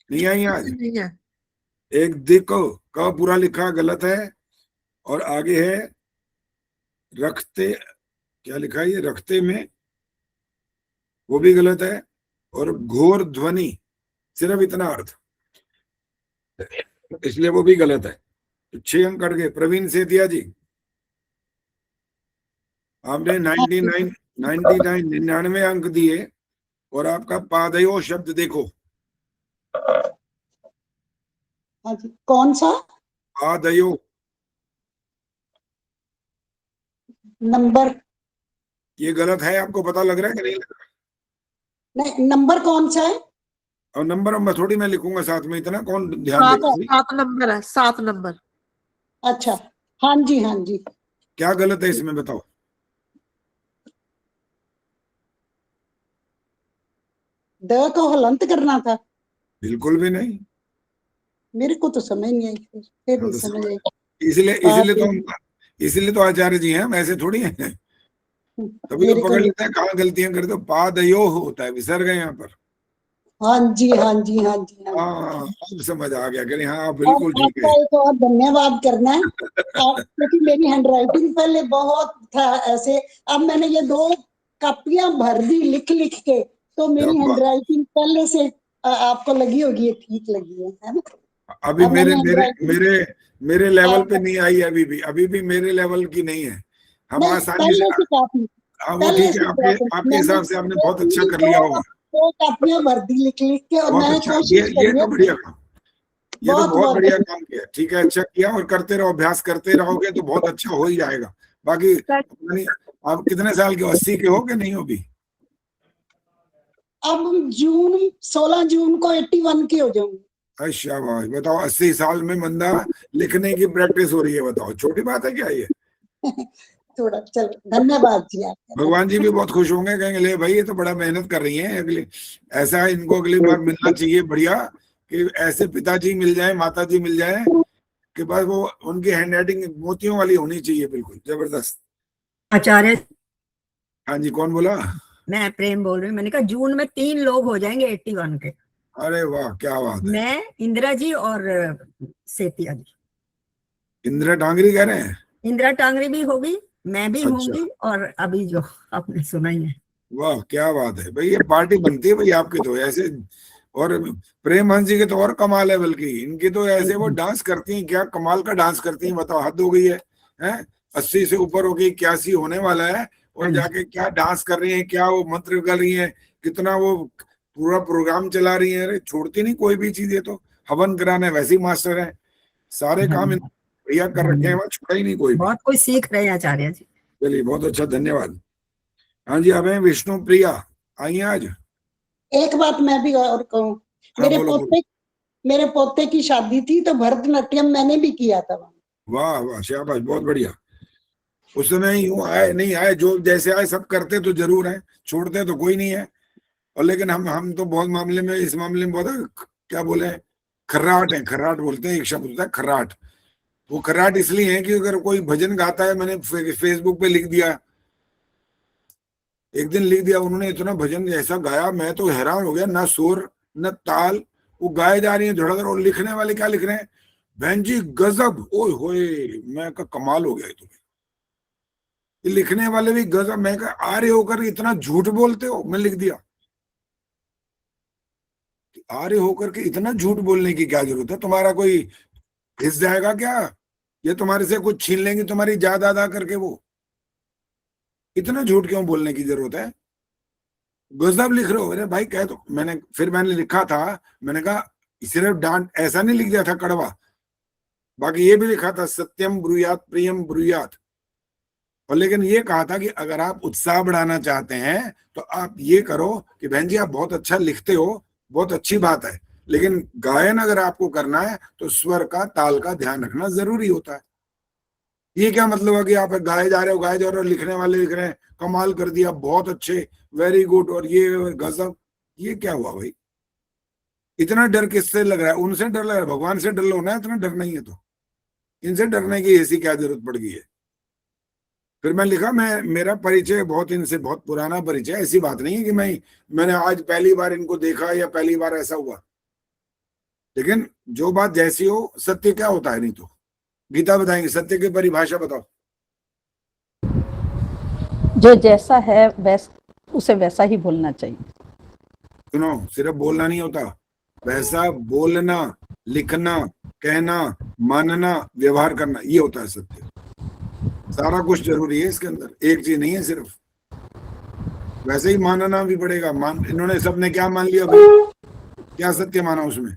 नहीं आई आज। नहीं है। एक दिक का पूरा लिखा गलत है, और आगे है रखते, क्या लिखा है ये, रखते में, वो भी गलत है। और घोर ध्वनि, सिर्फ इतना अर्थ, इसलिए वो भी गलत है। तो 6 अंक कट गए। प्रवीण सेतिया जी, आपने 99 अंक दिए, और आपका पादयो शब्द देखो, हाँ जी, कौन सा पादयो नंबर? ये गलत है, आपको पता लग रहा है कि नहीं लग रहा? नहीं, नंबर कौन सा है? और नंबर थोड़ी मैं लिखूंगा साथ में, इतना कौन ध्यान देगा? 7 नंबर है, 7 नंबर। अच्छा, हाँ जी, हाँ जी। क्या गलत है इसमें बताओ। द को हलंत करना था। बिल्कुल भी नहीं। मेरे को तो समझ नहीं आई, फिर हाँ, नहीं तो समझ आई। इसलिए तो आचार्य जी हैं, हम ऐसे थोड़ी हैं। तभी तो मेरे को पकड़ नहीं। लेते हैं कहाँ गलतियां करते हो। पादयो होता है, विसर्ग है यहाँ पर। हाँ जी, हाँ जी, हाँ जी, हाँ जी। हाँ, अब समझ आ गया कि हाँ और बिल्कुल ठीक आपका है। एक और धन्यवाद करना है क्योंकि मेरी हैंडराइटिंग पहले बहुत था ऐसे, अब मैंने ये 2 कापियां भर दी लिख लिख के, तो मेरी जब हैंडराइटिंग पहले से आपको लगी होगी, ये ठीक लगी है ना। अभी अब मेरे मैंने मेरे हैंडराइटिंग मेरे मेरे लेवल पे नहीं आई, अभी भी मेरे लेवल की नहीं है। हम नहीं, आसानी से, पहले से काफी, हाँ वो पहले ठीक है, से आपके काफी। आपके मैंने हिसाब से आपने बहुत अच्छा कर लिया होगा। 2 कापियां भर दी लिख लिख के, और बहुत मैंने अच्छा, कोशिश ये करी तो है। बढ़िया काम, ये तो बहुत बहुत बहुत बढ़िया काम किया। ठीक है, अच्छा किया, और करते रहो, अभ्यास करते रहोगे तो बहुत अच्छा हो ही जाएगा। बाकी आप कितने साल के हो, 80 के हो कि नहीं हो अभी? अब 16 जून को 81 की हो जाऊंगी। अच्छा भाई, बताओ 80 साल में बंदा लिखने की प्रैक्टिस हो रही है, बताओ छोटी बात है क्या ये? थोड़ा चलो, धन्यवाद जी आपका। भगवान जी भी बहुत खुश होंगे, कहेंगे ले भाई ये तो बड़ा मेहनत कर रही है, अगली ऐसा इनको अगली बार मिलना चाहिए। बढ़िया कि ऐसे पिताजी मिल जाए, माताजी मिल जाए कि बस वो उनकी हैंडराइटिंग मोतियों वाली होनी चाहिए, बिल्कुल जबरदस्त। आचार्य, हाँ जी, कौन बोला? मैं प्रेम बोल रही हूँ। मैंने कहा जून में 3 लोग हो जाएंगे 81 के। अरे वाह, क्या बात है। मैं, इंदिरा जी और सेतिया जी। इंदिरा टांगरी कह रहे हैं? इंदिरा टांगरी भी होगी, मैं भी अच्छा। होंगी, और अभी जो आपने सुना ही है। वाह, क्या बात है भाई, ये पार्टी बनती है भाई आपकी तो ऐसे। और प्रेम हंस जी के तो और कमाल है, बल्कि इनकी तो ऐसे वो डांस करती हैं, क्या कमाल का डांस करती हैं, बताओ, हद हो गई है। हैं 80 से ऊपर हो गई, 81 होने वाला है, और जाके क्या डांस कर रही हैं, क्या वो मंत्र कर रही हैं, कितना वो पूरा प्रोग्राम चला रही हैं। अरे छोड़ती नहीं कोई भी चीज, ये तो हवन कराने वैसे ही मास्टर है, सारे काम भैया कर रखे हैं, छुड़ा ही नहीं कोई भी। बहुत कुछ सीख रहे हैं आचार्य जी। चलिए, बहुत अच्छा, धन्यवाद। हाँ जी, अब है विष्णु प्रिया, आइए आज। एक बात मैं भी और कहूँ, हाँ, मेरे पोते की शादी थी तो भरतनाट्यम मैंने भी किया था। वाह वाह, शाबाश, बहुत बढ़िया। उस समय यूं आए नहीं आए, जो जैसे आए सब करते तो जरूर है, छोड़ते तो कोई नहीं है। और लेकिन हम तो बहुत मामले में, इस मामले में बहुत क्या बोले, खर्राट है, खर्राट बोलते हैं, एक शब्द होता है खर्राट। वो खर्राट इसलिए है कि अगर कोई भजन गाता है, मैंने फेसबुक पे लिख दिया, एक दिन लिख दिया उन्होंने, इतना भजन ऐसा गाया, मैं तो हैरान हो गया, ना सुर न ताल, वो गाए जा रही है धड़धड़, और लिखने वाले क्या लिख रहे हैं, बहन जी गजब, ओए होए, मैं का कमाल हो गया तुम्हें, ये लिखने वाले भी गजब। मैं कहा आर्य होकर इतना झूठ बोलते हो, मैं लिख दिया, आर्य होकर के इतना झूठ बोलने की क्या जरूरत है, तुम्हारा कोई हिस जाएगा क्या, ये तुम्हारे से कुछ छीन लेंगे तुम्हारी जायदाद आदा करके, वो इतना झूठ क्यों बोलने की जरूरत है, गजब लिख रहे हो। अरे भाई कह तो, मैंने लिखा था, मैंने कहा सिर्फ डांट ऐसा नहीं लिख दिया था कड़वा, बाकी ये भी लिखा था सत्यम ब्रूयात प्रियम ब्रूयात, और लेकिन ये कहा था कि अगर आप उत्साह बढ़ाना चाहते हैं तो आप ये करो कि बहन जी आप बहुत अच्छा लिखते हो, बहुत अच्छी बात है, लेकिन गायन अगर आपको करना है तो स्वर का, ताल का ध्यान रखना जरूरी होता है। ये क्या मतलब है कि आप गाए जा रहे हो, लिखने वाले लिख रहे हैं कमाल कर दिया, बहुत अच्छे, वेरी गुड, और ये गजब, ये क्या हुआ भाई? इतना डर किससे लग रहा है? उनसे डर लग रहा है, भगवान से डर लो ना, इतना डर नहीं है तो इनसे डरने की ऐसी क्या जरूरत पड़ गई है? फिर मैं लिखा, मेरा परिचय बहुत, इनसे बहुत पुराना परिचय, ऐसी बात नहीं है कि मैंने आज पहली बार इनको देखा या पहली बार ऐसा हुआ, लेकिन जो बात जैसी हो, सत्य क्या होता है, नहीं तो गीता बताएंगे, सत्य की परिभाषा बताओ। जो जैसा है उसे वैसा ही बोलना चाहिए। सुनो, सिर्फ बोलना नहीं होता, वैसा बोलना, लिखना, कहना, मानना, व्यवहार करना, ये होता है सत्य। सारा कुछ जरूरी है इसके अंदर, एक चीज नहीं है सिर्फ। वैसे ही मानना भी पड़ेगा। इन्होंने सबने क्या मान लिया भाई, क्या सत्य माना उसमें?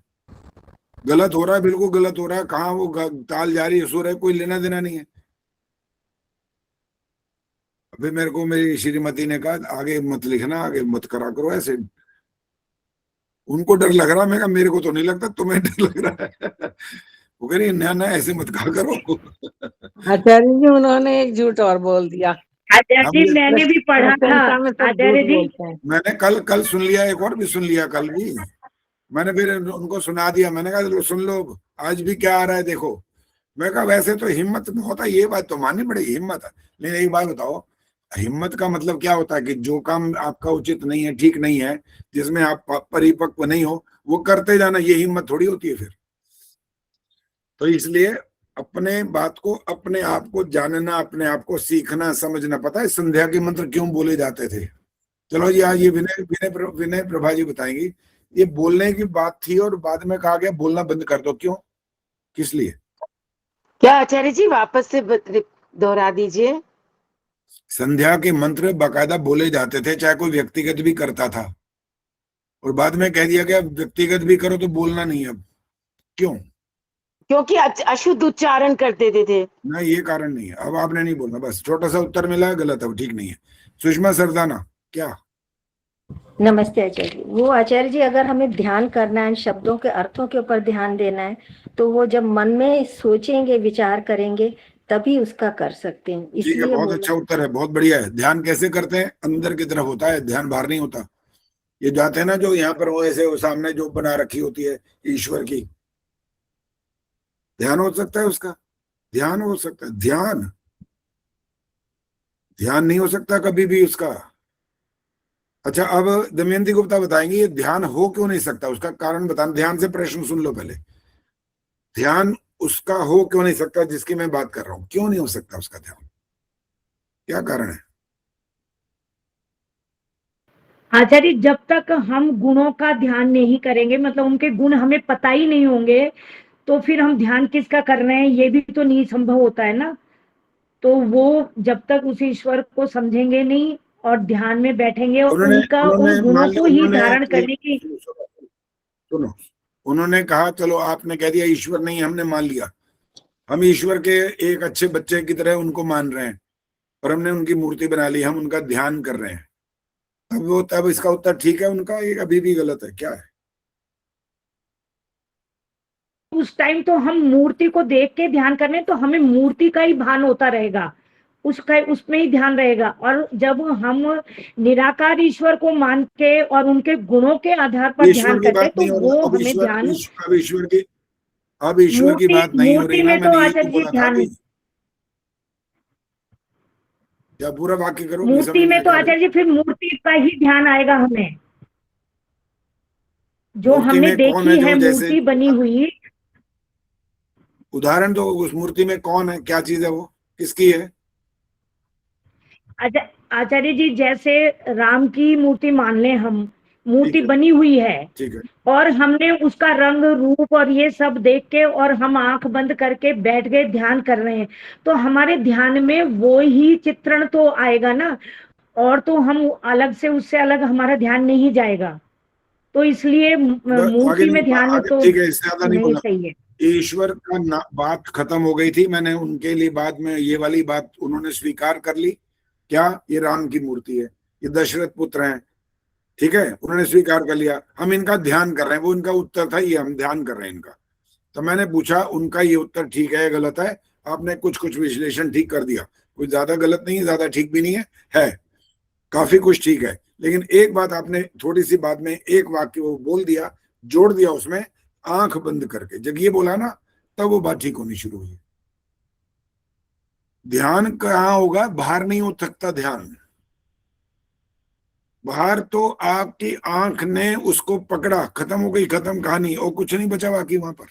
गलत हो रहा है, बिल्कुल गलत हो रहा है, कहाँ वो ताल जारी है, सुर है, कोई लेना देना नहीं है। अभी मेरे को मेरी श्रीमती ने कहा आगे मत लिखना, आगे मत करा करो ऐसे, उनको डर लग रहा, मैं कहा मेरे को तो नहीं लगता, तुम्हें डर लग रहा है। वो कह रही ना ऐसे मत कहा करो। आचार्य जी उन्होंने एक झूठ और बोल दिया, आचार्य जी मैंने भी पढ़ा था आचार्य जी। मैंने कल सुन लिया, एक और भी सुन लिया कल भी, मैंने फिर उनको सुना दिया। मैंने कहा लो सुन लो आज भी क्या आ रहा है देखो। मैं कहा वैसे तो हिम्मत होता है, ये बात तो माननी पड़ेगी, हिम्मत है। लेकिन एक बात बताओ, हिम्मत का मतलब क्या होता है कि जो काम आपका उचित नहीं है, ठीक नहीं है, जिसमें आप परिपक्व नहीं हो, वो करते जाना, ये हिम्मत थोड़ी होती है फिर। तो इसलिए अपने बात को, अपने आप को जानना, अपने आप को सीखना, समझना। पता है संध्या के मंत्र क्यों बोले जाते थे? चलो जी, आज ये विनय प्रभा जी बताएंगी। ये बोलने की बात थी और बाद में कहा गया बोलना बंद कर दो, क्यों, किस लिए? क्या आचार्य जी वापस से दोहरा दीजिए। संध्या के मंत्र बाकायदा बोले जाते थे, चाहे कोई व्यक्तिगत भी करता था, और बाद में कह दिया गया व्यक्तिगत भी करो तो बोलना नहीं। अब क्यों? क्योंकि अशुद्ध उच्चारण कर देते थे। ना, ये कारण नहीं है। अब आपने नहीं बोलना, बस छोटा सा उत्तर मिला है, गलत है, वो ठीक नहीं है। सुषमा सरदाना क्या? नमस्ते आचार्य जी। वो आचार्य जी, अगर हमें ध्यान करना है, शब्दों के अर्थों के ऊपर ध्यान देना है, तो वो जब मन में सोचेंगे, विचार करेंगे, तभी उसका कर सकते हैं। ठीक है, इसलिए बहुत अच्छा उत्तर है, बहुत बढ़िया है। ध्यान कैसे करते हैं? अंदर की तरफ होता है ध्यान, बाहर नहीं होता। ये जाते हैं ना जो यहाँ पर, वो ऐसे वो सामने जो बना रखी होती है ईश्वर की, ध्यान हो सकता है उसका, ध्यान हो सकता है। ध्यान नहीं हो सकता कभी भी उसका। अच्छा, अब दमयंती गुप्ता बताएंगे ये ध्यान हो क्यों नहीं सकता, उसका कारण बताना। ध्यान से प्रश्न सुन लो पहले। ध्यान उसका हो क्यों नहीं सकता जिसकी मैं बात कर रहा हूं? क्यों नहीं हो सकता उसका ध्यान? क्या कारण है? आचार्य, जब तक हम गुणों का ध्यान नहीं करेंगे, मतलब उनके गुण हमें पता ही नहीं होंगे, तो फिर हम ध्यान किसका कर रहे हैं ये भी तो नहीं संभव होता है ना। तो वो जब तक उस ईश्वर को समझेंगे नहीं और ध्यान में बैठेंगे और उन गुणों को ही धारण करने की। सुनो, उन्होंने कहा चलो आपने कह दिया ईश्वर नहीं, हमने मान लिया, हम ईश्वर के एक अच्छे बच्चे की तरह उनको मान रहे हैं, और हमने उनकी मूर्ति बना ली, हम उनका ध्यान कर रहे हैं। तब इसका उत्तर ठीक है उनका, ये अभी भी गलत है? क्या है? उस टाइम तो हम मूर्ति को देख के ध्यान करने, तो हमें मूर्ति का ही भान होता रहेगा, उसका उसमें ही ध्यान रहेगा। और जब हम निराकार ईश्वर को मान के और उनके गुणों के आधार पर ध्यान करते, तो वो हमें ध्यान। अब ईश्वर की बात नहीं हो रही ना, मैंने यही तो बोला था अभी। क्या पूरा वाक्य करो? मूर्ति में तो आचार्य जी फिर मूर्ति का ही ध्यान आएगा हमें, जो हमने देखी है मूर्ति बनी हुई। उदाहरण दो, उस मूर्ति में कौन है, क्या चीज है, वो किसकी है? आचार्य जी, जैसे राम की मूर्ति मान लें हम, मूर्ति बनी हुई है, ठीक है, और हमने उसका रंग रूप और ये सब देख के, और हम आंख बंद करके बैठ गए, ध्यान कर रहे हैं, तो हमारे ध्यान में वो ही चित्रण तो आएगा ना, और तो हम अलग से, उससे अलग हमारा ध्यान नहीं जाएगा। तो इसलिए मूर्ति में ध्यान तो ठीक है, इससे ज्यादा नहीं बोला। सही है। ईश्वर का बात खत्म हो गई थी, मैंने उनके लिए बाद में ये वाली बात उन्होंने स्वीकार कर ली। क्या ये राम की मूर्ति है, ये दशरथ पुत्र हैं, ठीक है, उन्होंने स्वीकार कर लिया, हम इनका ध्यान कर रहे हैं। वो इनका उत्तर था, ये हम ध्यान कर रहे हैं इनका। तो मैंने पूछा उनका ये उत्तर ठीक है या गलत है? आपने कुछ विश्लेषण ठीक कर दिया, कुछ ज्यादा गलत नहीं है, ज्यादा ठीक भी नहीं है काफी कुछ ठीक है। लेकिन एक बात आपने थोड़ी सी बाद में एक वाक्य वो बोल दिया, जोड़ दिया उसमें, आंख बंद करके। जब ये बोला ना, तब वो बात ठीक होनी शुरू हुई। ध्यान कहाँ होगा? बाहर नहीं हो सकता ध्यान। बाहर तो आपकी आंख ने उसको पकड़ा, खत्म हो गई, खत्म कहानी, और कुछ नहीं बचा बाकी वहां पर।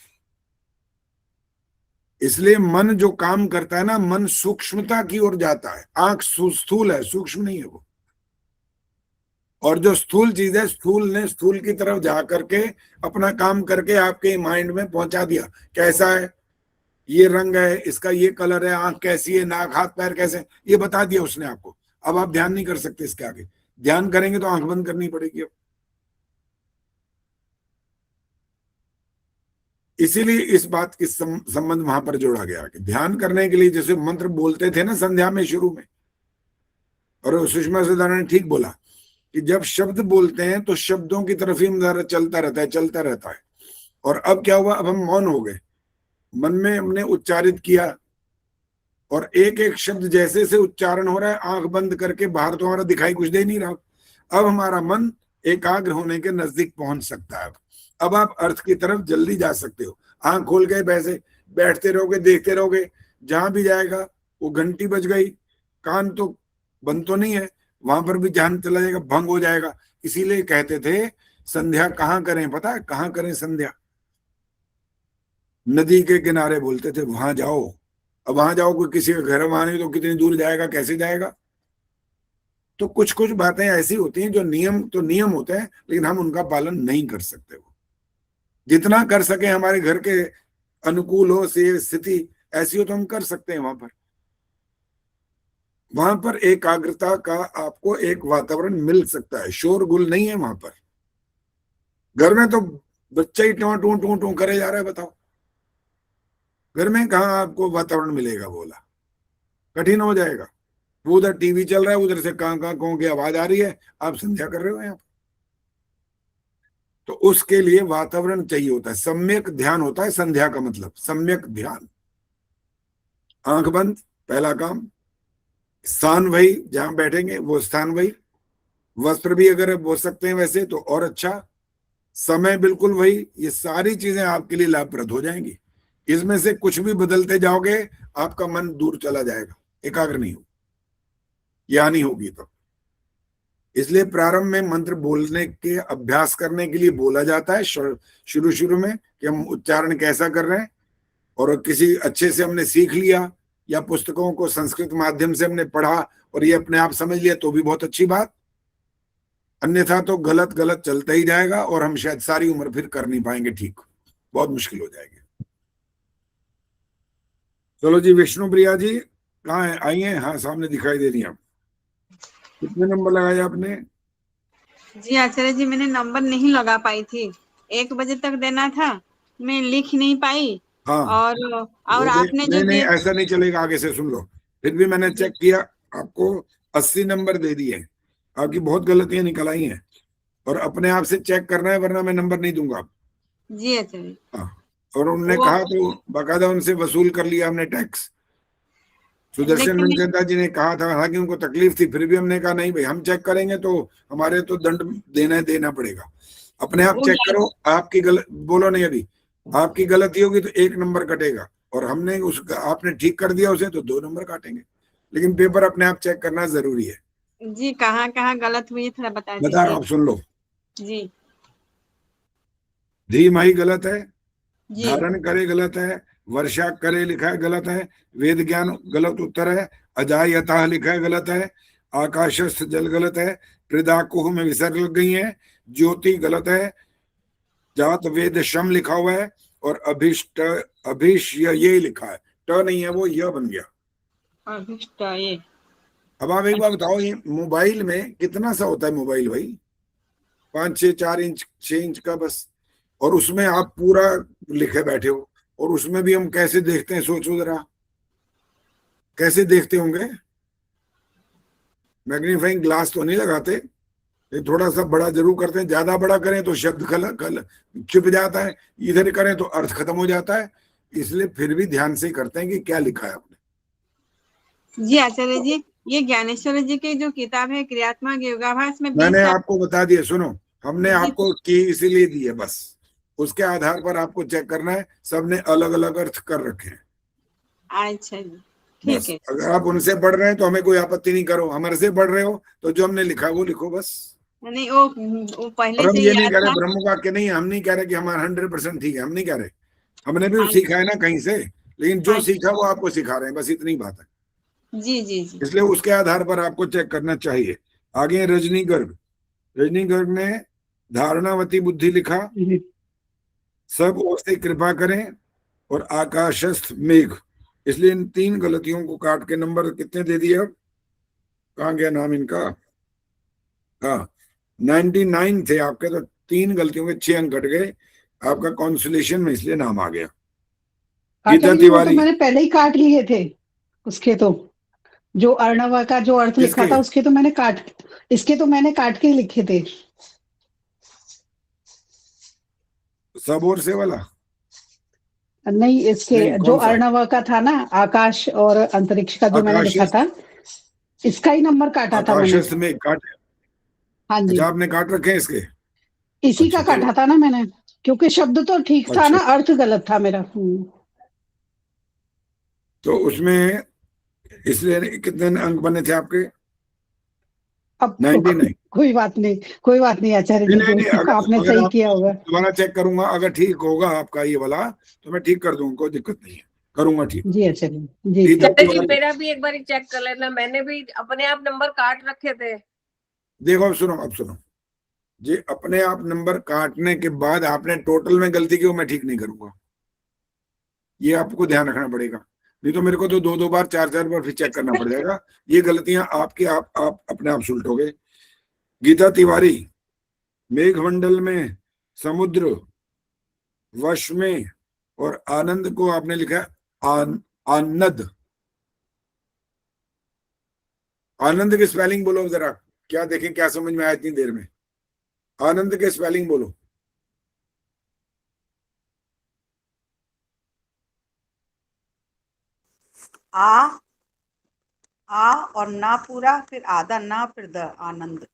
इसलिए मन जो काम करता है ना, मन सूक्ष्मता की ओर जाता है। आंख स्थूल है, सूक्ष्म नहीं है वो। और जो स्थूल चीज है, स्थूल ने स्थूल की तरफ जा करके अपना काम करके आपके माइंड में पहुंचा दिया। कैसा है ये, रंग है इसका, ये कलर है, आंख कैसी है, नाक हाथ पैर कैसे, ये बता दिया उसने आपको। अब आप ध्यान नहीं कर सकते इसके आगे। ध्यान करेंगे तो आंख बंद करनी पड़ेगी अब। इसीलिए इस बात की संबंध वहां पर जोड़ा गया कि ध्यान करने के लिए जैसे मंत्र बोलते थे ना संध्या में शुरू में, और सुषमा सरदाना ने ठीक बोला कि जब शब्द बोलते हैं तो शब्दों की तरफ ही चलता रहता है। और अब क्या हुआ? अब हम मौन हो गए, मन में हमने उच्चारित किया, और एक एक शब्द जैसे से उच्चारण हो रहा है, आंख बंद करके बाहर तो हमारा दिखाई कुछ दे नहीं रहा, अब हमारा मन एकाग्र होने के नजदीक पहुंच सकता है। अब आप अर्थ की तरफ जल्दी जा सकते हो। आंख खोल के वैसे बैठते रहोगे, देखते रहोगे, जहां भी जाएगा वो घंटी बज गई, कान तो बंद तो नहीं है, वहां पर भी ध्यान चला जाएगा, भंग हो जाएगा। इसीलिए कहते थे संध्या कहाँ करें, पता है कहाँ करें संध्या? नदी के किनारे बोलते थे, वहां जाओ। अब वहां जाओ, कोई किसी का घर वहां नहीं तो कितनी दूर जाएगा, कैसे जाएगा? तो कुछ कुछ बातें ऐसी होती हैं जो नियम तो नियम होते हैं, लेकिन हम उनका पालन नहीं कर सकते। वो जितना कर सके हमारे घर के अनुकूल हो, से स्थिति ऐसी हो तो हम कर सकते हैं। वहां पर एकाग्रता का आपको एक वातावरण मिल सकता है, शोरगुल नहीं है वहां पर। घर में तो बच्चा ही टू टू टू टू करे जा रहा है, बताओ घर में कहाँ आपको वातावरण मिलेगा? बोला कठिन हो जाएगा। वो उधर टीवी चल रहा है, उधर से कहाँ की आवाज आ रही है, आप संध्या कर रहे हो यहाँ। तो उसके लिए वातावरण चाहिए होता है, सम्यक ध्यान होता है संध्या का मतलब, सम्यक ध्यान। आंख बंद, पहला काम। स्थान वही, जहां बैठेंगे वो स्थान वही। वस्त्र भी अगर हो सकते हैं वैसे तो और अच्छा। समय बिल्कुल वही। ये सारी चीजें आपके लिए लाभप्रद हो जाएंगी। इसमें से कुछ भी बदलते जाओगे आपका मन दूर चला जाएगा, एकाग्र नहीं हो, यानी होगी तो। इसलिए प्रारंभ में मंत्र बोलने के अभ्यास करने के लिए बोला जाता है शुरू शुरू में कि हम उच्चारण कैसा कर रहे हैं, और किसी अच्छे से हमने सीख लिया या पुस्तकों को संस्कृत माध्यम से हमने पढ़ा और ये अपने आप समझ लिया तो भी बहुत अच्छी बात। अन्यथा तो गलत गलत चलता ही जाएगा और हम शायद सारी उम्र फिर कर नहीं पाएंगे ठीक, बहुत मुश्किल हो जाएगी। चलो जी, विष्णु प्रिया जी कहाँ है? आई हैं? हाँ, सामने दिखाई दे रही हैं। कितने नंबर लगाया आपने? जी आचार्य जी, मैंने नंबर नहीं लगा पाई थी, 1 बजे तक देना था, मैं लिख नहीं पाई। हाँ, और आपने जो नहीं ऐसा नहीं चलेगा, आगे से सुन लो। फिर भी मैंने चेक किया, आपको 80 नंबर दे दिए। आपकी बहुत गलतियां निकल आई हैं और अपने आप से चेक करना है, वरना मैं नंबर नहीं दूंगा। जी आचार्य। हाँ, और उन्होंने कहा तो बाकायदा उनसे वसूल कर लिया हमने टैक्स। सुदर्शन मनचंदा जी ने कहा था, हालांकि उनको तकलीफ थी, फिर भी हमने कहा नहीं भाई, हम चेक करेंगे तो हमारे तो दंड देना पड़ेगा। अपने आप चेक करो। आपकी गलत बोलो नहीं, अभी आपकी गलती होगी तो 1 नंबर कटेगा, और हमने आपने ठीक कर दिया उसे तो 2 नंबर काटेंगे। लेकिन पेपर अपने आप चेक करना जरूरी है। जी, कहाँ कहाँ गलत हुई थोड़ा बता रहा हूँ, आप सुन लो। जी। धीमाही गलत है, जी। धारण करे गलत है, वर्षा करे लिखा है गलत है, वेद ज्ञान गलत उत्तर है, अजाय यथा लिखा है गलत है, आकाशस्थ जल गलत है, प्रदाकुह में विसर्ग लग गई है, ज्योति गलत है, जात वेद शम लिखा हुआ है, और अभिष्ट ये लिखा है, ट नहीं है वो, यह बन गया अभिष्ट ये। अब आप एक बार बताओ, ये मोबाइल में कितना सा होता है मोबाइल भाई? 5, 6, 4 इंच 6 इंच का बस, और उसमें आप पूरा लिखे बैठे हो, और उसमें भी हम कैसे देखते हैं, सोचो जरा कैसे देखते होंगे। मैग्नीफाइंग ग्लास तो नहीं लगाते, थोड़ा सा बड़ा जरूर करते हैं। ज्यादा बड़ा करें तो शब्द खल छिप जाता है, इधर करें तो अर्थ खत्म हो जाता है। इसलिए फिर भी ध्यान से करते हैं कि क्या लिखा है आपने। जी आचार्य जी, ये ज्ञानेश्वर जी की जो किताब है क्रियात्मक योगाभ्यास में मैंने आपको बता दिया, सुनो, हमने आपको की इसीलिए दी है, बस उसके आधार पर आपको चेक करना है। सबने अलग अलग अर्थ कर रखे हैं। अच्छा जी, ठीक है। अगर आप उनसे पढ़ रहे हैं तो हमें कोई आपत्ति नहीं करो, हमारे से पढ़ रहे हो तो जो हमने लिखा वो लिखो बस। नहीं, वो पहले हम से ये नहीं याद कह रहे था। ब्रह्म वाक्य नहीं, हम नहीं कह रहे कि हमारा 100% ठीक है, हम नहीं कह रहे, हमने भी सीखा है ना कहीं से, लेकिन जो सीखा वो आपको सिखा रहे हैं, बस इतनी बात है। जी जी जी। इसलिए उसके आधार पर आपको चेक करना चाहिए। आगे रजनी गर्ग ने धारणावती बुद्धि लिखा, सब ओर से कृपा करें, और आकाशस्थ मेघ। इसलिए इन 3 गलतियों को काट के नंबर कितने दे दिए? अब कहाँ गया नाम इनका? हाँ, 99 थे आपके, तो 3 गलतियों के 6 अंक कट गए आपका कॉन्सुलेशन में, इसलिए नाम आ गया। गीता तिवारी, तो मैंने पहले ही काट लिए थे उसके, तो जो अर्णवा का जो अर्थ लिखा था उसके तो मैंने इसके तो मैंने काट के लिखे थे। सब और से वाला नहीं, इसके नहीं, जो कौन सा? अर्णव का था ना, आकाश और अंतरिक्ष का जो मैंने लिखा आकाशस्थ, था, इसका ही नंबर काटा था मैंने। आकाशस्थ में काट, हाँ जी, अच्छा आपने काट रखे हैं इसके? इसी अच्छा का चलो, काटा था ना मैंने, क्योंकि शब्द तो ठीक था अच्छा ना, अर्थ गलत था मेरा। तो उसमें इसलिए कितने अंक बने थे आपके? अब 99? कोई बात नहीं, कोई बात नहीं आचार्य नहीं जी, नहीं नहीं, जो आपने अगर सही आप किया होगा। दोबारा चेक करूंगा, अगर ठीक होगा आपका ये वाला तो मैं ठीक कर दूंगा, कोई दिक्कत नहीं है, करूंगा ठीक। जी आचार्य जी, ठीक है, आचार्य जी तो मेरा भी एक बार चेक कर लेना, मैंने भी अपने आप नंबर काट रखे थे। देखो अब सुनो, जी अपने आप नंबर काटने के बाद आपने टोटल में गलती की, वो मैं ठीक नहीं करूंगा, ये आपको ध्यान रखना पड़ेगा, नहीं तो मेरे को तो 2 बार 4 बार फिर चेक करना पड़ जाएगा। ये गलतियां आपकी आप अपने आप सुलटोगे। गीता तिवारी, मेघमंडल में, समुद्र, वश में, और आनंद को आपने लिखा है आनंद। आनंद के स्पेलिंग बोलो जरा, क्या देखें क्या समझ में आया इतनी देर में। आनंद के स्पेलिंग बोलो। आ और ना पूरा, फिर आधा ना, फिर द, आनंद।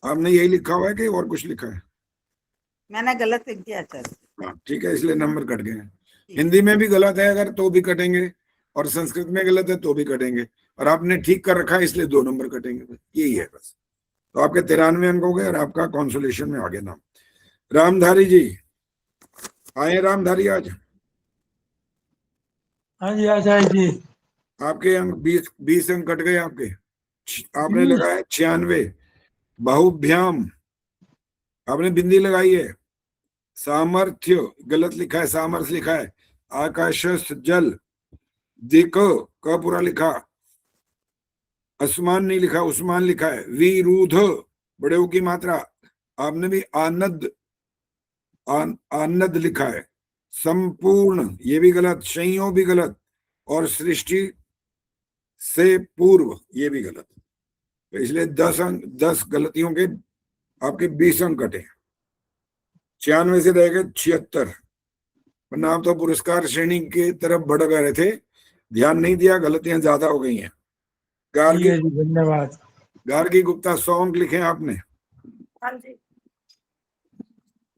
आपने यही लिखा हुआ है कि और कुछ लिखा है? मैंने गलत लिख दिया आचार्य। हाँ ठीक है, इसलिए नंबर कट गए हैं। हिंदी में भी गलत है अगर तो भी कटेंगे, और संस्कृत में गलत है तो भी कटेंगे, और आपने ठीक कर रखा है इसलिए 2 नंबर कटेंगे, यही है बस। तो आपके 93 अंक हो गए और आपका कॉन्सोलेशन में आगे नाम। रामधारी जी आए, रामधारी आज। हाँ जी आचार्य जी। आपके अंक 20 अंक कट गए आपके। आपने लगाया 96। बाहुभ्याम आपने बिंदी लगाई है। सामर्थ्य गलत लिखा है, सामर्थ्य लिखा है। आकाशस्थ जल, दिक का पूरा लिखा, आसमान नहीं लिखा, उस्मान लिखा है। विरुद्ध बड़े ओ की मात्रा, आपने भी आनंद आनंद लिखा है। संपूर्ण ये भी गलत, संयोग भी गलत, और सृष्टि से पूर्व ये भी गलत। तो इसलिए 10 गलतियों के आपके 20 अंक कटे। 96 से रह गए 76, वरना आप तो पुरस्कार श्रेणी की तरफ बढ़ गए थे, ध्यान नहीं दिया, गलतियां ज्यादा हो गई हैं। गार्गी, धन्यवाद। गार्गी गुप्ता 100 अंक लिखे आपने। हाँ जी।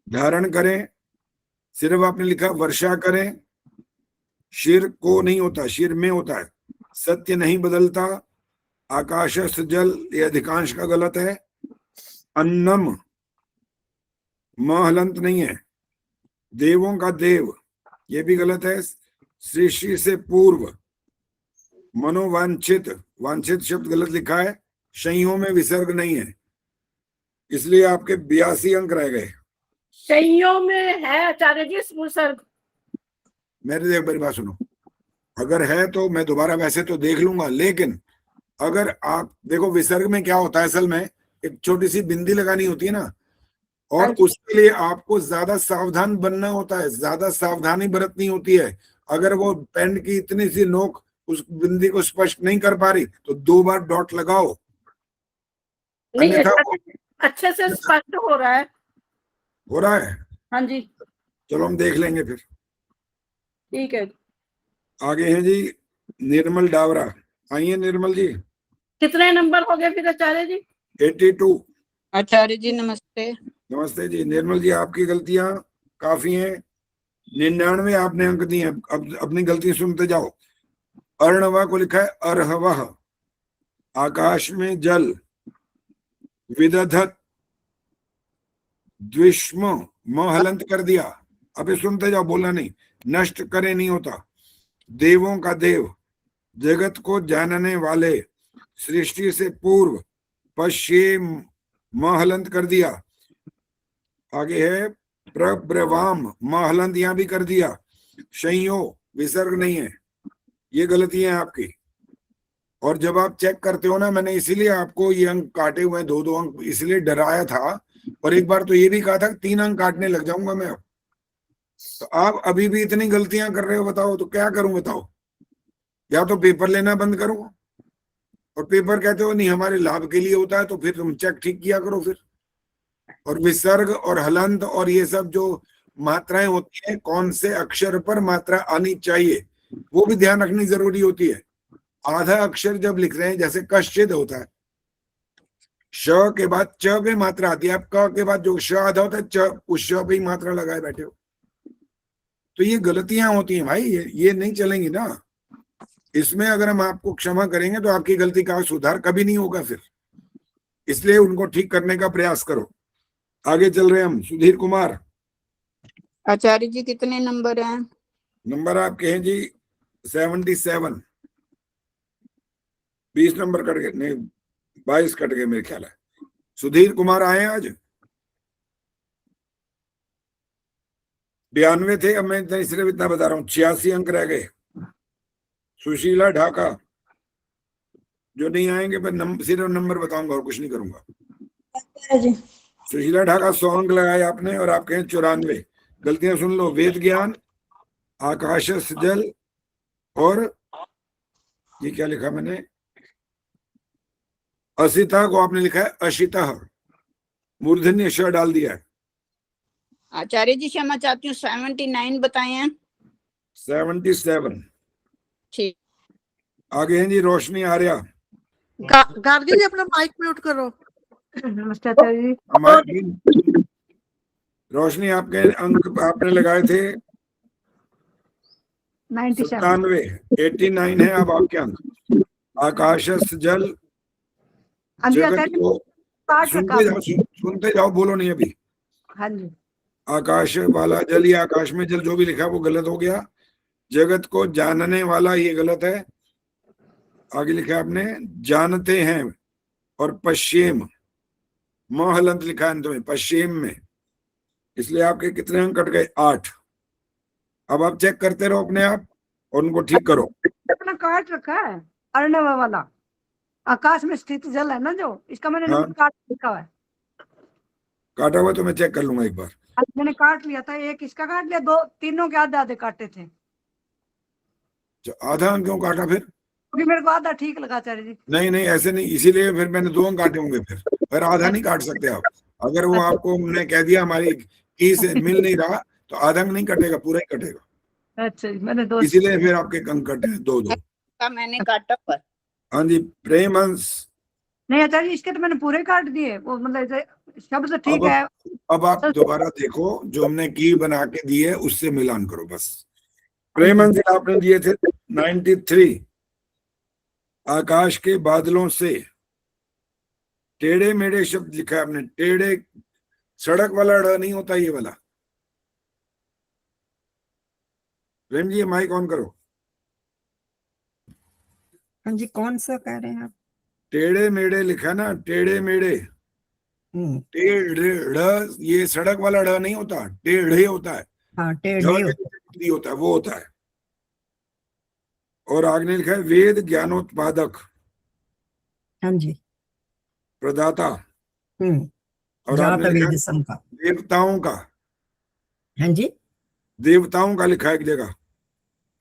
धारण करें, सिर्फ आपने लिखा वर्षा करें, शिर को नहीं होता, शिर में होता है। सत्य नहीं बदलता, आकाशस्थ जल ये अधिकांश का गलत है। अन्नम महलंत नहीं है। देवों का देव ये भी गलत है। सृष्टि से पूर्व, मनोवांछित, वांछित शब्द गलत लिखा है। शइयों में विसर्ग नहीं है, इसलिए आपके 82 अंक रह गए। शइयों में है आचार्य जी विसर्ग। मेरी बात सुनो, अगर है तो मैं दोबारा वैसे तो देख लूंगा, लेकिन अगर आप देखो विसर्ग में क्या होता है, असल में एक छोटी सी बिंदी लगानी होती है ना, और उसके लिए आपको ज्यादा सावधान बनना होता है, ज्यादा सावधानी बरतनी होती है। अगर वो पेन की इतनी सी नोक उस बिंदी को स्पष्ट नहीं कर पा रही तो 2 बार डॉट लगाओ, अन्यथा अच्छे से स्पष्ट हो रहा है। हो रहा है। हाँ जी चलो हम देख लेंगे फिर। ठीक है। आगे हैं जी निर्मल डावरा, आइए निर्मल जी। कितने नंबर हो गए फिर आचार्य जी? 82। आचार्य जी नमस्ते। नमस्ते जी। निर्मल जी आपकी गलतियां काफी हैं, 99 आपने अंक दिए हैं। अब अपनी गलती सुनते जाओ। अर्णवा को लिखा है अर्हवह, आकाश में जल। विदधत, द्विष्म महलंत कर दिया, अभी सुनते जाओ, बोलना नहीं। नष्ट करे नहीं होता। देवों का देव, जगत को जानने वाले। सृष्टि से पूर्व, पश्चिम महलंत कर दिया। आगे है प्रब्रवाम, महलंत यहां भी कर दिया। शइयो विसर्ग नहीं है, ये गलती है आपकी। और जब आप चेक करते हो ना, मैंने इसीलिए आपको ये अंक काटे हुए 2-2 अंक इसलिए डराया था, और एक बार तो ये भी कहा था 3 अंक काटने लग जाऊंगा मैं। तो आप अभी भी इतनी गलतियां कर रहे हो, बताओ तो क्या करूं, बताओ। या तो पेपर लेना बंद करो, और पेपर कहते हो नहीं हमारे लाभ के लिए होता है, तो फिर तुम चेक ठीक किया करो फिर। और विसर्ग और हलंत और ये सब जो मात्राएं होती हैं, कौन से अक्षर पर मात्रा आनी चाहिए वो भी ध्यान रखनी जरूरी होती है। आधा अक्षर जब लिख रहे हैं, जैसे कश्चित होता है, श के बाद च पे मात्रा आती है, आप क के बाद जो श आधा होता है च, उस श पे ही मात्रा लगाए बैठे हो, तो ये गलतियां होती हैं भाई, ये नहीं चलेंगी ना। इसमें अगर हम आपको क्षमा करेंगे तो आपकी गलती का सुधार कभी नहीं होगा फिर, इसलिए उनको ठीक करने का प्रयास करो। आगे चल रहे हैं हम। सुधीर कुमार, आचार्य जी कितने नंबर हैं? नंबर आपके हैं जी 77। 20 नंबर कट गए, नहीं 22 कट गए मेरे ख्याल है। सुधीर कुमार आए आज, 92 थे, अब मैं सिर्फ इतना बता रहा हूँ, 86 अंक रह गए। सुशीला ढाका, जो नहीं आएंगे पर सिर्फ नंबर बताऊंगा और कुछ नहीं करूंगा। सुशीला ढाका 100 अंक लगाए आपने और आपके हैं 94। गलतियां सुन लो, वेद ज्ञान, आकाशस जल, और ये क्या लिखा मैंने, असिता को आपने लिखा है अशिता, मूर्धन्य श डाल दिया है। आचार्य जी क्षमा चाहती हूँ, 79 बताए हैं। 77 ठीक। आगे हैं जी रोशनी आर्या। गार्गी जी अपना माइक म्यूट करो। नमस्ते आचार्य जी। हमारी रोशनी, आपके अंक आपने लगाए थे 97, 89 है अब आपके अंक। आकाशस जल, जगत को, सुनते जाओ बोलो नहीं अभी। हाँ जी। आकाश वाला जल या आकाश में जल, जो भी लिखा वो गलत हो गया। जगत को जानने वाला, ये गलत है। आगे लिखा आपने जानते हैं, और पश्चिम, महलंत लिखा है तुम्हें पश्चिम में, इसलिए आपके कितने अंक कट गए? 8। अब आप चेक करते रहो अपने आप और उनको ठीक करो। अपना काट रखा है अर्णव वाला, आकाश में स्थित जल है ना जो, इसका मैंने हाँ। नंबर काट लिखा है। काटा हुआ तो मैं चेक कर लूंगा एक बार। मैंने काट लिया था, एक इसका काट लिया, दो तीनों के आधे आधे काटे थे। आधा अंक क्यों काटा फिर? क्योंकि मेरे को आधा ठीक लगा आचार्य जी। नहीं नहीं ऐसे नहीं, इसीलिए फिर मैंने 2 अंक काटे होंगे। फिर आधा नहीं काट सकते आप। अगर वो आपको हमने कह दिया हमारी की से मिल नहीं रहा तो आधा अंक नहीं कटेगा, पूरा ही कटेगा। अच्छा, मैंने 2, इसीलिए फिर आपके अंक कटे हैं 2-2। मैंने काटा पर। हाँ जी प्रेम हंस। नहीं आचार्य जी, इसके तो मैंने पूरे काट दिए, वो मतलब ऐसे शब्द ठीक है। अब आप दोबारा देखो, जो हमने की बना के दी है उससे मिलान करो बस। प्रेम हंस आपने दिए थे 93। आकाश के बादलों से, टेढ़े मेढ़े शब्द लिखा है आपने, टेढ़े, सड़क वाला ड़ नहीं होता ये वाला। प्रेम जी माइक ऑन करो। हाँ जी, कौन सा कह रहे हैं आप? टेढ़े मेढ़े लिखा ना, टेढ़े मेढ़े, टेढ़े ड़, ये सड़क वाला ड़ नहीं होता, टेढ़े होता है। हाँ, टेढ़े होता है, वो होता है। और आगे लिखा है वेद ज्ञानोत्पादक, हाँ जी, प्रदाता, और जात आपने लिखा वेद संका, देवताओं का, हाँ जी, देवताओं का लिखा है एक जगह।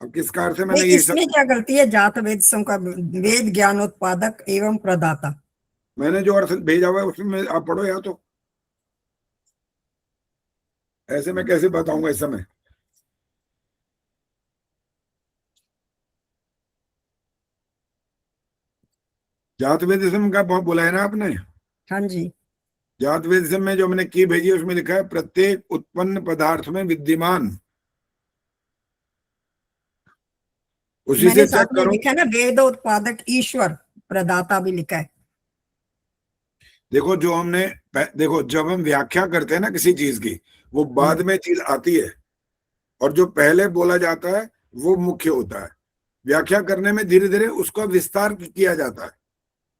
अब किस कार से मैंने ये सब, इसमें क्या गलती है? जात वेद संका, वेद ज्ञानोत्पादक एवं प्रदाता। मैंने जो अर्थ भेजा हुआ है उसमें आप पढ़ो या तो, ऐसे मैं कैसे बताऊंगा इस समय। जात वेदिज्म का बहुत बोला है ना आपने? हाँ जी, जात वेदिज्म में जो मैंने की भेजी है उसमें लिखा है प्रत्येक उत्पन्न पदार्थ में विद्यमान, उसी मैंने से चेक साथ में करो। लिखा है ना, वेदोत्पादक ईश्वर प्रदाता भी लिखा है। देखो जो हमने, देखो जब हम व्याख्या करते हैं ना किसी चीज की, वो बाद में चीज आती है, और जो पहले बोला जाता है वो मुख्य होता है। व्याख्या करने में धीरे धीरे उसका विस्तार किया जाता है,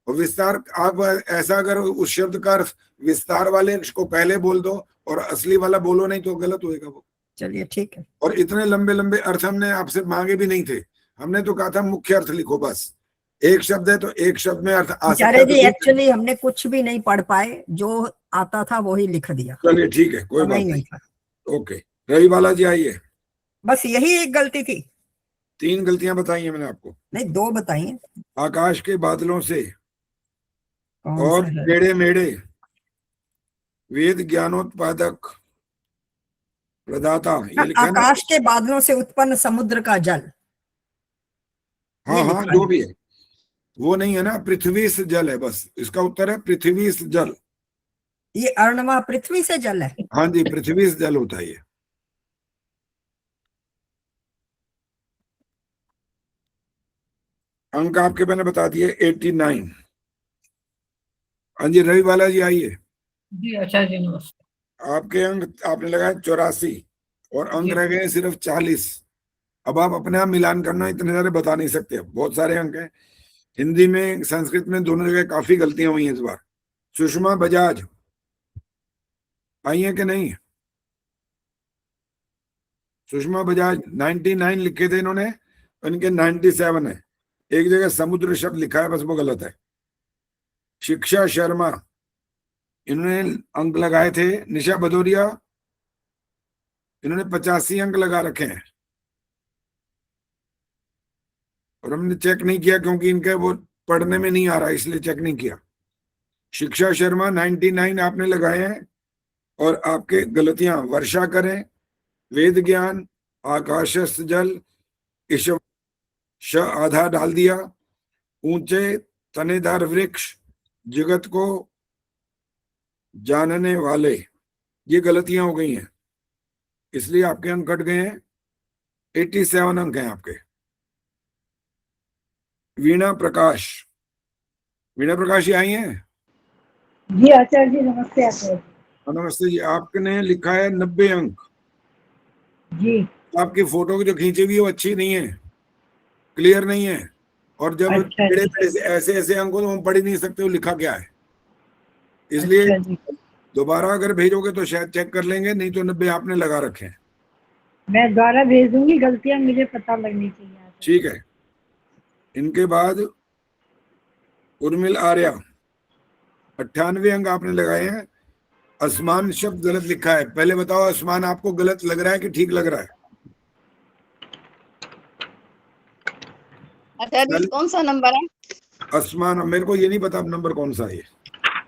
और विस्तार, आप ऐसा अगर उस शब्द का विस्तार वाले को पहले बोल दो और असली वाला बोलो नहीं तो गलत होएगा वो। चलिए ठीक है। और इतने लंबे लंबे अर्थ हमने आपसे मांगे भी नहीं थे, हमने तो कहा था मुख्य अर्थ लिखो बस। एक शब्द है तो एक शब्द में अर्थ आ सकता है। जी एक्चुअली हमने कुछ भी नहीं पढ़ पाए, जो आता था वही लिख दिया। चलिए ठीक है, कोई बात नहीं। ओके, रवि बालाजी आइए। बस यही एक गलती थी। 3 गलतियां बताई हैं मैंने आपको। नहीं, 2 बताई हैं। आकाश के बादलों से, और टेढ़े मेढ़े, वेद ज्ञानोत्पादक, प्रदाता ये लिखा है ना। आकाश के बादलों से उत्पन्न समुद्र का जल। हाँ ये हाँ लिखा जो है। भी है वो नहीं है ना, पृथ्वी से जल है बस, इसका उत्तर है पृथ्वी से जल। ये अर्णवा पृथ्वी से जल है। हाँ जी, पृथ्वी से जल होता है ये। अंक आपके मैंने बता दिए 89। हाँ जी रवि बाला जी आइए। जी आचार्य जी नमस्ते। आपके अंक आपने लगाए 84 और अंक रह गए सिर्फ 40। अब आप अपने आप मिलान करना, इतने सारे बता नहीं सकते, बहुत सारे अंक हैं। हिंदी में संस्कृत में दोनों जगह काफी गलतियां हुई हैं इस बार। सुषमा बजाज आई है कि नहीं? सुषमा बजाज 99 लिखे थे इन्होंने, इनके 97 है। एक जगह समुद्र शब्द लिखा है बस वो गलत है। शिक्षा शर्मा इन्होंने अंक लगाए थे। निशा भदौरिया इन्होंने 85 अंक लगा रखे हैं और हमने चेक नहीं किया क्योंकि इनके वो पढ़ने में नहीं आ रहा इसलिए चेक नहीं किया। शिक्षा शर्मा 99 आपने लगाए हैं और आपके गलतियां वर्षा करें, वेद ज्ञान, आकाशस्थ जल, ईश्वर श आधा डाल दिया, ऊंचे तनेदार वृक्ष, जगत को जानने वाले, ये गलतियां हो गई हैं इसलिए आपके अंक कट गए हैं। 87 अंक हैं आपके। वीणा प्रकाश ही आई हैं। जी आचार्य जी नमस्ते। आचार्य नमस्ते जी। आपने लिखा है 90 अंक। जी। आपकी फोटो की जो खींची हुई है वो अच्छी नहीं है, क्लियर नहीं है, और जब अच्छा टेढ़े जी। टेढ़े ऐसे ऐसे अंक हो तो हम पढ़ ही नहीं सकते वो लिखा क्या है। इसलिए अच्छा जी। दोबारा अगर भेजोगे तो शायद चेक कर लेंगे, नहीं तो 90 आपने लगा रखे हैं। मैं द्वारा भेज दूंगी, गलतियां मुझे पता लगनी चाहिए। ठीक है। इनके बाद उर्मिल आर्या 98 अंक आपने लगाए हैं। आसमान शब्द गलत लिखा है। पहले बताओ आसमान आपको गलत लग रहा है कि ठीक लग रहा है? आचार्य जी कौन सा नंबर है? आसमान मेरे को ये नहीं पता नंबर कौन सा है ये।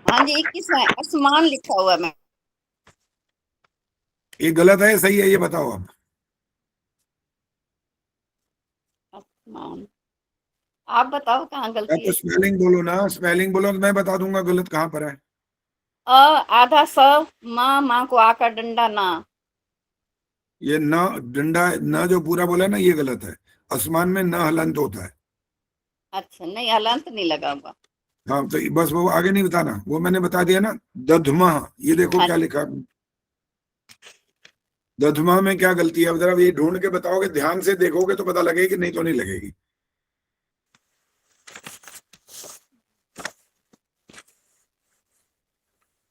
हाँ जी 21 है, आसमान लिखा हुआ है। मैं ये गलत है सही है ये बताओ आप। आसमान, आप बताओ कहाँ आप गलती तो है? स्पेलिंग बोलो ना, स्पेलिंग बोलो तो मैं बता दूंगा गलत कहाँ पर है। आधा स, माँ को आका डंडा ना। ये न डंडा न जो पूरा बोला ना ये गलत है। आसमान में न हलंत होता है। अच्छा नहीं, हलंत नहीं लगा हुआ। हाँ तो बस वो आगे नहीं बताना, वो मैंने बता दिया ना। दधमा, ये देखो हाँ। क्या लिखा। दधमा में क्या गलती है जरा ये ढूंढ के बताओगे, ध्यान से देखोगे तो पता लगेगी, नहीं तो नहीं लगेगी।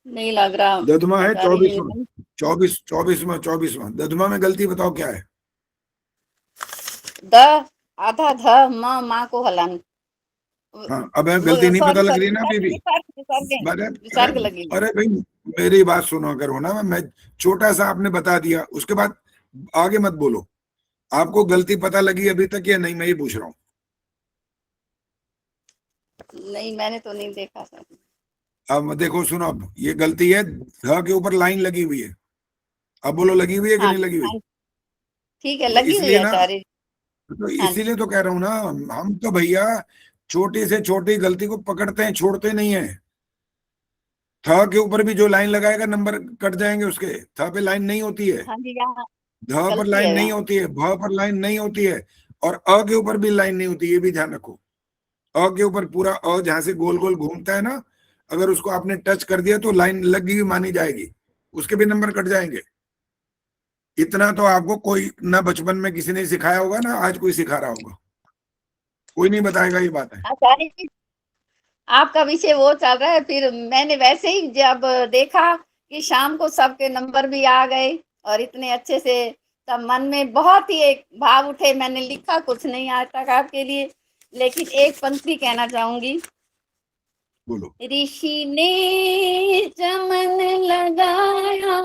नहीं लग रहा। दधमा है आचार्य जी 24वां। दधमा में गलती बताओ क्या है? द, आधा ध, माँ को हलन। हाँ अब गलती नहीं पता लग रही है ना अभी भी। विसर्ग लगी। अरे भाई मेरी बात सुनो करो ना, मैं छोटा सा आपने बता दिया उसके बाद आगे मत बोलो। आपको गलती पता लगी अभी तक या नहीं, मैं ये पूछ रहा हूँ। नहीं मैंने तो नहीं देखा सर। अब देखो सुनो, अब ये गलती है, ध के ऊपर लाइन लगी हुई है। अब बोलो लगी हुई है कि हाँ, नहीं लगी हुई? ठीक है तो लगी हुई इसलिए है ना, आचार्य। तो इसीलिए तो कह रहा हूँ ना, हम तो भैया छोटी से छोटी गलती को पकड़ते हैं, छोड़ते नहीं है। थ के ऊपर भी जो लाइन लगाएगा नंबर कट जाएंगे उसके। थ पे लाइन नहीं होती है, हाँ जी यहाँ ध पर गलती लाइन है नहीं यहाँ। होती है, भ पर लाइन नहीं होती है, और अ के ऊपर भी लाइन नहीं होती, ये भी ध्यान रखो। अ के ऊपर पूरा अ जहां से गोल गोल घूमता है ना, अगर उसको आपने टच कर दिया तो लाइन लगी हुई मानी जाएगी, उसके भी नंबर कट जाएंगे। इतना तो आपको कोई ना बचपन में किसी ने सिखाया होगा ना आज कोई सिखा रहा होगा, कोई नहीं बताएगा ये बात है। आचार्य जी आपका विषय वो चल रहा है, फिर मैंने वैसे ही जब देखा कि शाम को सबके नंबर भी आ गए और इतने अच्छे से, तब मन में बहुत ही एक भाव उठे। मैंने लिखा कुछ नहीं आज तक आपके लिए, लेकिन एक पंक्ति कहना चाहूंगी। बोलो। ऋषि ने चमन लगाया,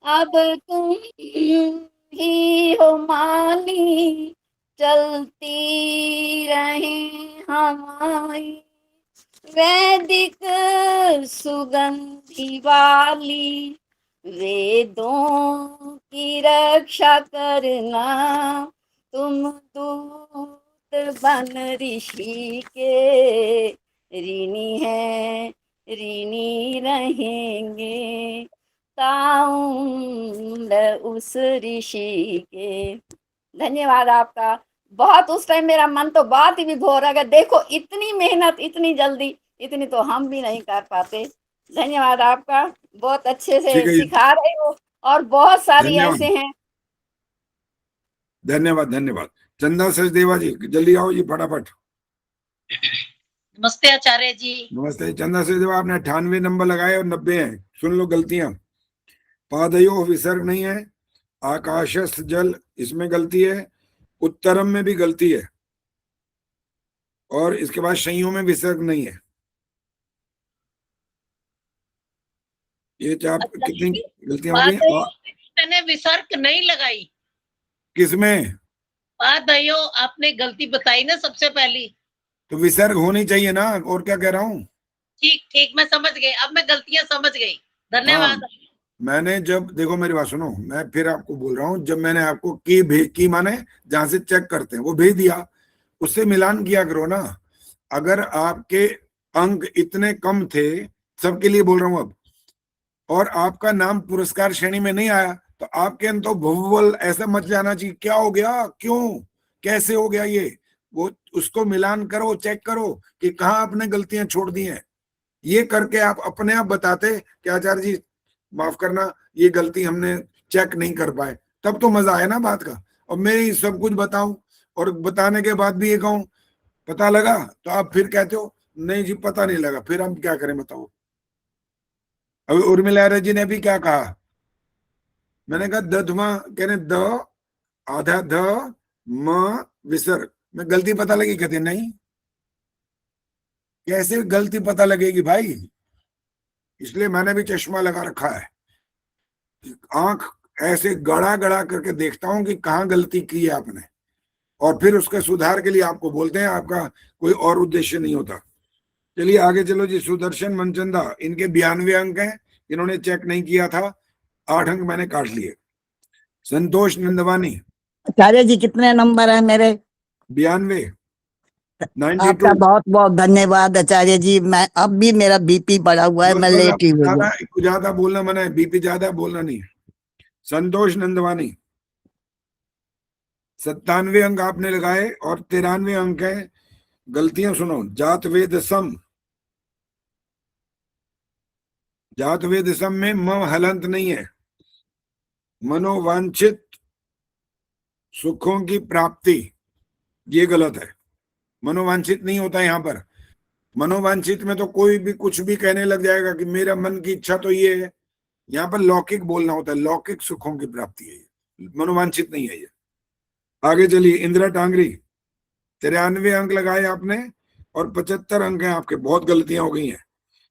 अब तुम ही हो माली, चलती रहे हमारी वैदिक सुगंधि वाली, वेदों की रक्षा करना, तुम दूत बन ऋषि के, ऋणी है ऋणी रहेंगे ताउम्र उस ऋषि के। धन्यवाद आपका। बहुत उस टाइम मेरा मन तो बहुत ही विभोर है। देखो इतनी मेहनत इतनी जल्दी, इतनी तो हम भी नहीं कर पाते। धन्यवाद आपका, बहुत अच्छे से ठीक है जी। सिखा रहे हो और बहुत सारी धन्यवाद। ऐसे हैं। धन्यवाद धन्यवाद। चंदा सचदेवा जी जल्दी आओ जी फटाफट। नमस्ते आचार्य जी। नमस्ते चंदा सचदेवा, आपने 98 नंबर लगाए और 90 है। सुन लो गलतियां। पादयो विसर्ग नहीं है, आकाशस्थ जल इसमें गलती है, उत्तरम में भी गलती है, और इसके बाद शय्यों में विसर्ग नहीं है। ये चाप कितनी गलतियां हो गई? मैंने विसर्ग नहीं लगाई। किसमें? पादयो आपने गलती बताई ना सबसे पहली। तो विसर्ग होनी चाहिए ना, और क्या कह रहा हूँ। ठीक ठीक, मैं समझ गई, अब मैं गलतियां समझ गई। धन्यवाद। मैंने जब, देखो मेरी बात सुनो, मैं फिर आपको बोल रहा हूँ, जब मैंने आपको की माने जहां से चेक करते हैं वो भेज दिया, उससे मिलान किया करो ना। अगर आपके अंक इतने कम थे, सबके लिए बोल रहा हूँ अब, और आपका नाम पुरस्कार श्रेणी में नहीं आया, तो आपके अंत तो भुवल ऐसा मच जाना चाहिए, क्या हो गया, क्यों, कैसे हो गया ये, वो उसको मिलान करो, चेक करो कि कहाँ आपने गलतियां छोड़ दी हैं। ये करके आप अपने आप बताते कि आचार्य जी माफ करना, ये गलती हमने चेक नहीं कर पाए, तब तो मजा आया ना बात का। और मैं ही सब कुछ बताऊं और बताने के बाद भी ये कहूं पता लगा, तो आप फिर कहते हो नहीं जी पता नहीं लगा, फिर हम क्या करें बताओ। अभी उर्मिला जी ने भी क्या कहा, मैंने कहा दधमा, कहने द आधा ध म विसर्ग में गलती पता लगी, कहते नहीं, कैसे गलती पता लगेगी भाई। इसलिए मैंने भी चश्मा लगा रखा है, आंख ऐसे गड़ा गड़ा करके देखता हूं कि कहाँ गलती की है आपने, और फिर उसके सुधार के लिए आपको बोलते हैं, आपका कोई और उद्देश्य नहीं होता। चलिए आगे चलो जी। सुदर्शन मनचंदा, इनके 92 अंक हैं, इन्होंने चेक नहीं किया था, 8 अंक मैंने काट लिए। संतोष नंदवानी, आचार्य जी कितने नंबर है मेरे? 92। आपका बहुत बहुत धन्यवाद आचार्य जी। मैं अब भी मेरा बीपी बढ़ा हुआ है, मैं लेट ही हुई हूँ। ज्यादा बोलना मना है, बीपी ज्यादा बोलना नहीं है। संतोष नंदवानी 97 अंक आपने लगाए और 93 अंक है। गलतियां सुनो, जात वेद सम, जात वेद सम में म हलंत नहीं है। मनोवांछित सुखों की प्राप्ति, ये गलत है, मनोवांछित नहीं होता यहाँ पर। मनोवांछित में तो कोई भी कुछ भी कहने लग जाएगा कि मेरा मन की इच्छा तो ये है, यहाँ पर लौकिक बोलना होता है, लौकिक सुखों की प्राप्ति है ये, मनोवांछित नहीं है ये। आगे चलिए। इंदिरा टांगरी 93 अंक लगाए आपने और 75 अंक हैं आपके, बहुत गलतियां हो गई हैं।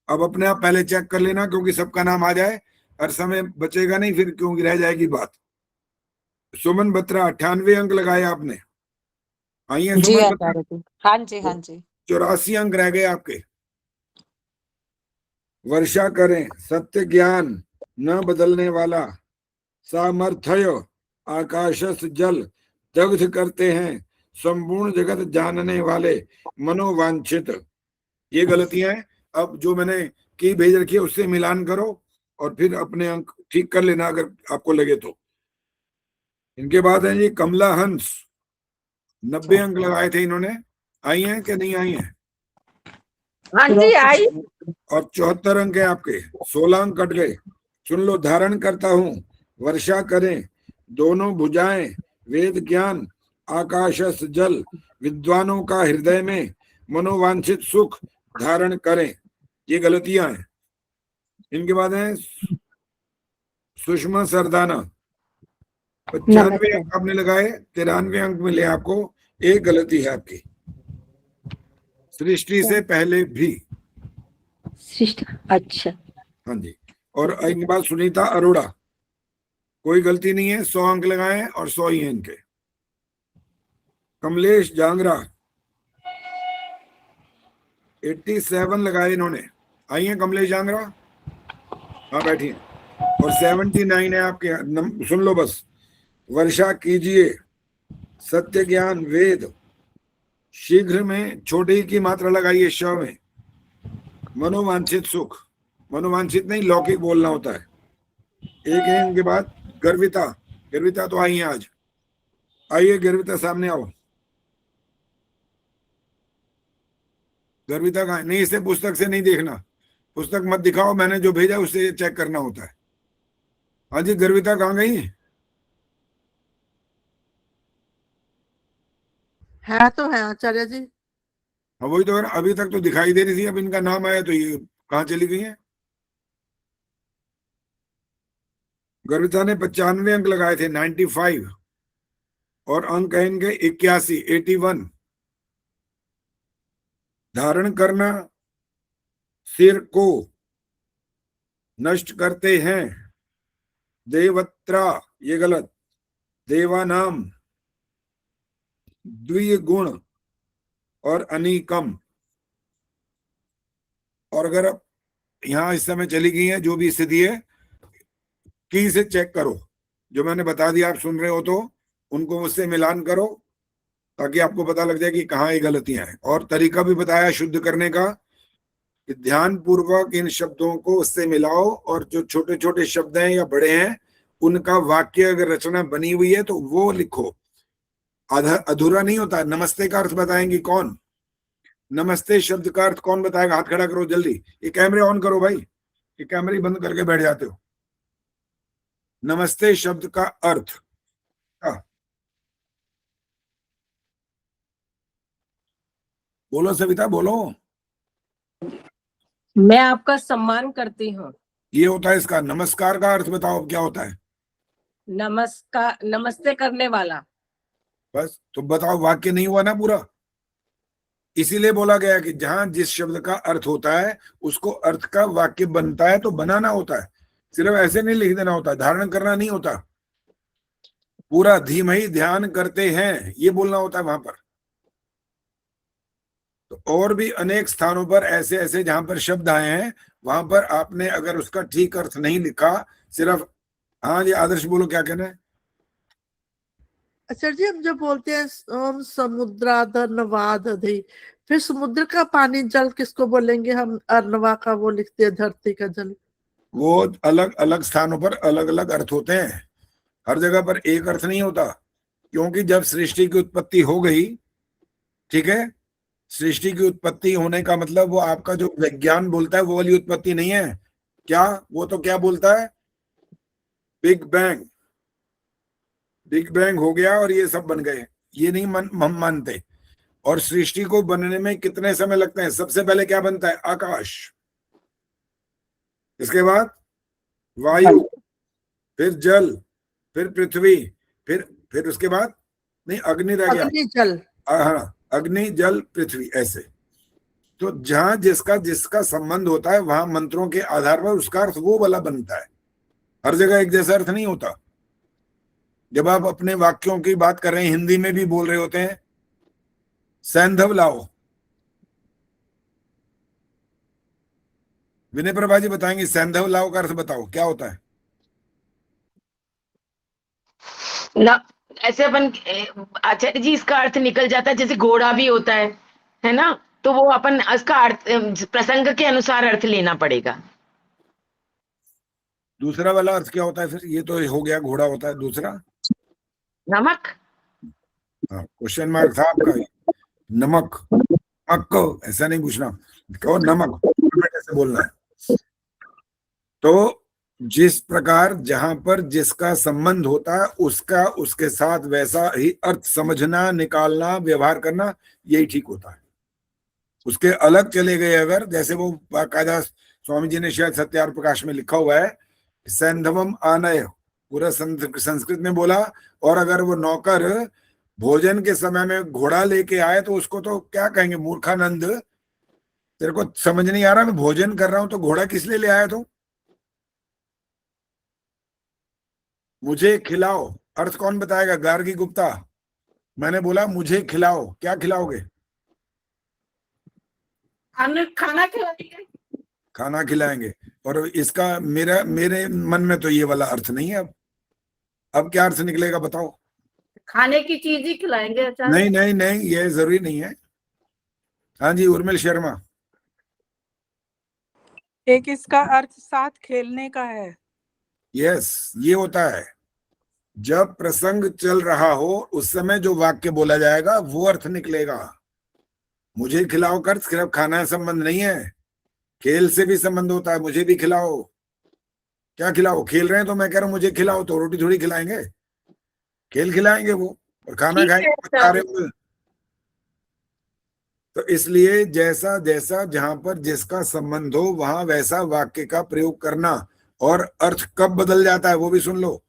अब अपने आप पहले चेक कर लेना, क्योंकि सबका नाम आ जाए, हर समय बचेगा नहीं फिर, क्योंकि रह जाएगी बात। सुमन बत्रा 98 अंक लगाए आपने, आइए जी सुमन आचार्य जी। हाँ जी हाँ जी। 84 अंक रह गए आपके। वर्षा करें सत्य ज्ञान न बदलने वाला, सामर्थ्य आकाशस जल दग्ध करते हैं, संपूर्ण जगत जानने वाले मनोवांछित, ये गलतियां हैं। अब जो मैंने की भेज रखी है उससे मिलान करो और फिर अपने अंक ठीक कर लेना अगर आपको लगे तो। इनके बाद है जी कमला हंस, 90 अंक लगाए थे इन्होंने, आई हैं कि नहीं आई हैं? हाँ जी आई। और 74 अंक है आपके, 16 अंक कट गए। सुन लो, धारण करता हूं वर्षा करें दोनों भुजाएं, वेद ज्ञान आकाशस जल, विद्वानों का हृदय में मनोवांछित सुख धारण करें, ये गलतियां हैं। इनके बाद है सुषमा सरदाना, 95 अंक आपने लगाए, 93 अंक मिले आपको, एक गलती है आपकी, सृष्टि से पहले भी। सृष्टि, अच्छा हाँ जी। और इनके बाद सुनीता अरोड़ा, कोई गलती नहीं है, 100 अंक लगाए और 100 ही है इनके। कमलेश जांगरा 87 लगाए इन्होंने, आई है कमलेश जांगरा, हाँ बैठिए। और 79 है आपके। सुन लो बस। वर्षा कीजिए सत्य ज्ञान वेद, शीघ्र में छोटे ही की मात्रा लगाइए श में, मनोवांछित सुख। मनोवांछित नहीं, लौकिक बोलना होता है। एक है इनके बाद गर्विता। गर्विता तो आई है आज, आइए गर्विता सामने आओ। गर्विता कहाँ? नहीं, इसे पुस्तक से नहीं देखना, पुस्तक मत दिखाओ, मैंने जो भेजा उससे चेक करना होता है। हाँ जी, गर्विता कहाँ गई? है तो है आचार्य जी। हाँ वही तो, अभी तक तो दिखाई दे रही थी, अब इनका नाम आया तो ये कहाँ चली गई है? गर्विता ने 95 अंक लगाए थे, 95, और अंक है इनके 81, 81। धारण करना सिर को नष्ट करते हैं, देवत्रा ये गलत, देवानाम द्विगुण और अनीकम। और अगर अब यहाँ इस समय चली गई है जो भी स्थिति है, की से चेक करो, जो मैंने बता दिया आप सुन रहे हो तो उनको मुझसे मिलान करो, ताकि आपको पता लग जाए कि कहाँ ये गलतियां हैं। और तरीका भी बताया शुद्ध करने का, कि ध्यान पूर्वक इन शब्दों को उससे मिलाओ, और जो छोटे छोटे शब्द हैं या बड़े हैं उनका वाक्य अगर रचना बनी हुई है तो वो लिखो। आधा अधूरा नहीं होता। नमस्ते का अर्थ बताएंगे कौन? नमस्ते शब्द का अर्थ कौन बताएगा? हाथ खड़ा करो जल्दी। ये कैमरे ऑन करो भाई, ये कैमरे बंद करके बैठ जाते हो। नमस्ते शब्द का अर्थ बोलो सविता, बोलो। मैं आपका सम्मान करती हूँ। ये होता है इसका। नमस्कार का अर्थ बताओ क्या होता है? नमस्कार, नमस्ते करने वाला। बस, तो बताओ, वाक्य नहीं हुआ ना पूरा। इसीलिए बोला गया कि जहां जिस शब्द का अर्थ होता है उसको अर्थ का वाक्य बनता है तो बनाना होता है, सिर्फ ऐसे नहीं लिख देना होता, धारण करना नहीं होता। पूरा धीमहि ध्यान करते हैं ये बोलना होता है वहां पर। तो और भी अनेक स्थानों पर ऐसे ऐसे जहां पर शब्द आए हैं, वहां पर आपने अगर उसका ठीक अर्थ नहीं लिखा, सिर्फ हाँ जी आदर्श बोलो क्या कहना है? आचार्य जी हम जब बोलते हैं ओम समुद्राधर्नवादधि, फिर समुद्र का पानी जल किसको बोलेंगे हम? अर्नवा का वो लिखते हैं, धरती का जल। वो अलग अलग स्थानों पर अलग अलग अर्थ होते हैं, हर जगह पर एक अर्थ नहीं होता। क्योंकि जब सृष्टि की उत्पत्ति हो गई, ठीक है, सृष्टि की उत्पत्ति होने का मतलब वो आपका जो विज्ञान बोलता है वो वाली उत्पत्ति नहीं है। क्या वो तो क्या बोलता है? Big bang. बिग बैंग हो गया और ये सब बन गए, ये नहीं हम मानते। और सृष्टि को बनने में कितने समय लगते हैं? सबसे पहले क्या बनता है? आकाश, इसके बाद वायु, फिर जल, फिर पृथ्वी, फिर उसके बाद नहीं अग्नि रह गया। अग्नि जल, हाँ, अग्नि जल पृथ्वी, ऐसे। तो जहां जिसका संबंध होता है वहां मंत्रों के आधार पर उसका अर्थ वो वाला बनता है, हर जगह एक जैसा अर्थ नहीं होता। जब आप अपने वाक्यों की बात कर रहे हैं, हिंदी में भी बोल रहे होते हैं, सैंधव लाओ, विनय प्रभा जी बताएंगे सैंधव लाओ का अर्थ बताओ क्या होता है? ना ऐसे अपन आचार्य जी इसका अर्थ निकल जाता है, जैसे घोड़ा भी होता है ना, तो वो अपन इसका अर्थ प्रसंग के अनुसार अर्थ लेना पड़ेगा। दूसरा वाला अर्थ क्या होता है फिर? ये तो हो गया घोड़ा होता है, दूसरा नमक। हाँ, क्वेश्चन मार्क था आपका। नमक, नमक ऐसा नहीं पूछना, कहो नमक, ऐसे बोलना है। तो जिस प्रकार जहां पर जिसका संबंध होता है उसका उसके साथ वैसा ही अर्थ समझना, निकालना, व्यवहार करना, यही ठीक होता है। उसके अलग चले गए अगर, जैसे वो बाकायदा स्वामी जी ने शायद सत्यार्थ प्रकाश में लिखा हुआ है, सैंधवम आनय, पूरा संस्कृत में बोला। और अगर वो नौकर भोजन के समय में घोड़ा लेके आए तो उसको तो क्या कहेंगे? मूर्खानंद, तेरे को समझ नहीं आ रहा, मैं भोजन कर रहा हूं तो घोड़ा किस लिए ले आया? तो मुझे खिलाओ, अर्थ कौन बताएगा? गार्गी गुप्ता। मैंने बोला मुझे खिलाओ, क्या खिलाओगे? खाना खिलाएंगे। खाना खिलाएंगे। और इसका मेरे मन में तो ये वाला अर्थ नहीं है। अब क्या अर्थ निकलेगा बताओ? खाने की चीज ही खिलाएंगे आचार्य? नहीं नहीं नहीं, ये जरूरी नहीं है। हाँ जी उर्मिल शर्मा। एक इसका अर्थ साथ खेलने का है। यस, ये होता है जब प्रसंग चल रहा हो उस समय जो वाक्य बोला जाएगा वो अर्थ निकलेगा। मुझे खिलाओ कर सिर्फ खाना संबंध नहीं है, खेल से भी संबंध होता है। मुझे भी खिलाओ, क्या खिलाओ? खेल रहे हैं तो मैं कह रहा हूं मुझे खिलाओ, तो रोटी थोड़ी खिलाएंगे, खेल खिलाएंगे वो, और खाना खाएंगे खा रहे होंगे। तो इसलिए जैसा जैसा जहां पर जिसका संबंध हो वहां वैसा वाक्य का प्रयोग करना। और अर्थ कब बदल जाता है वो भी सुन लो।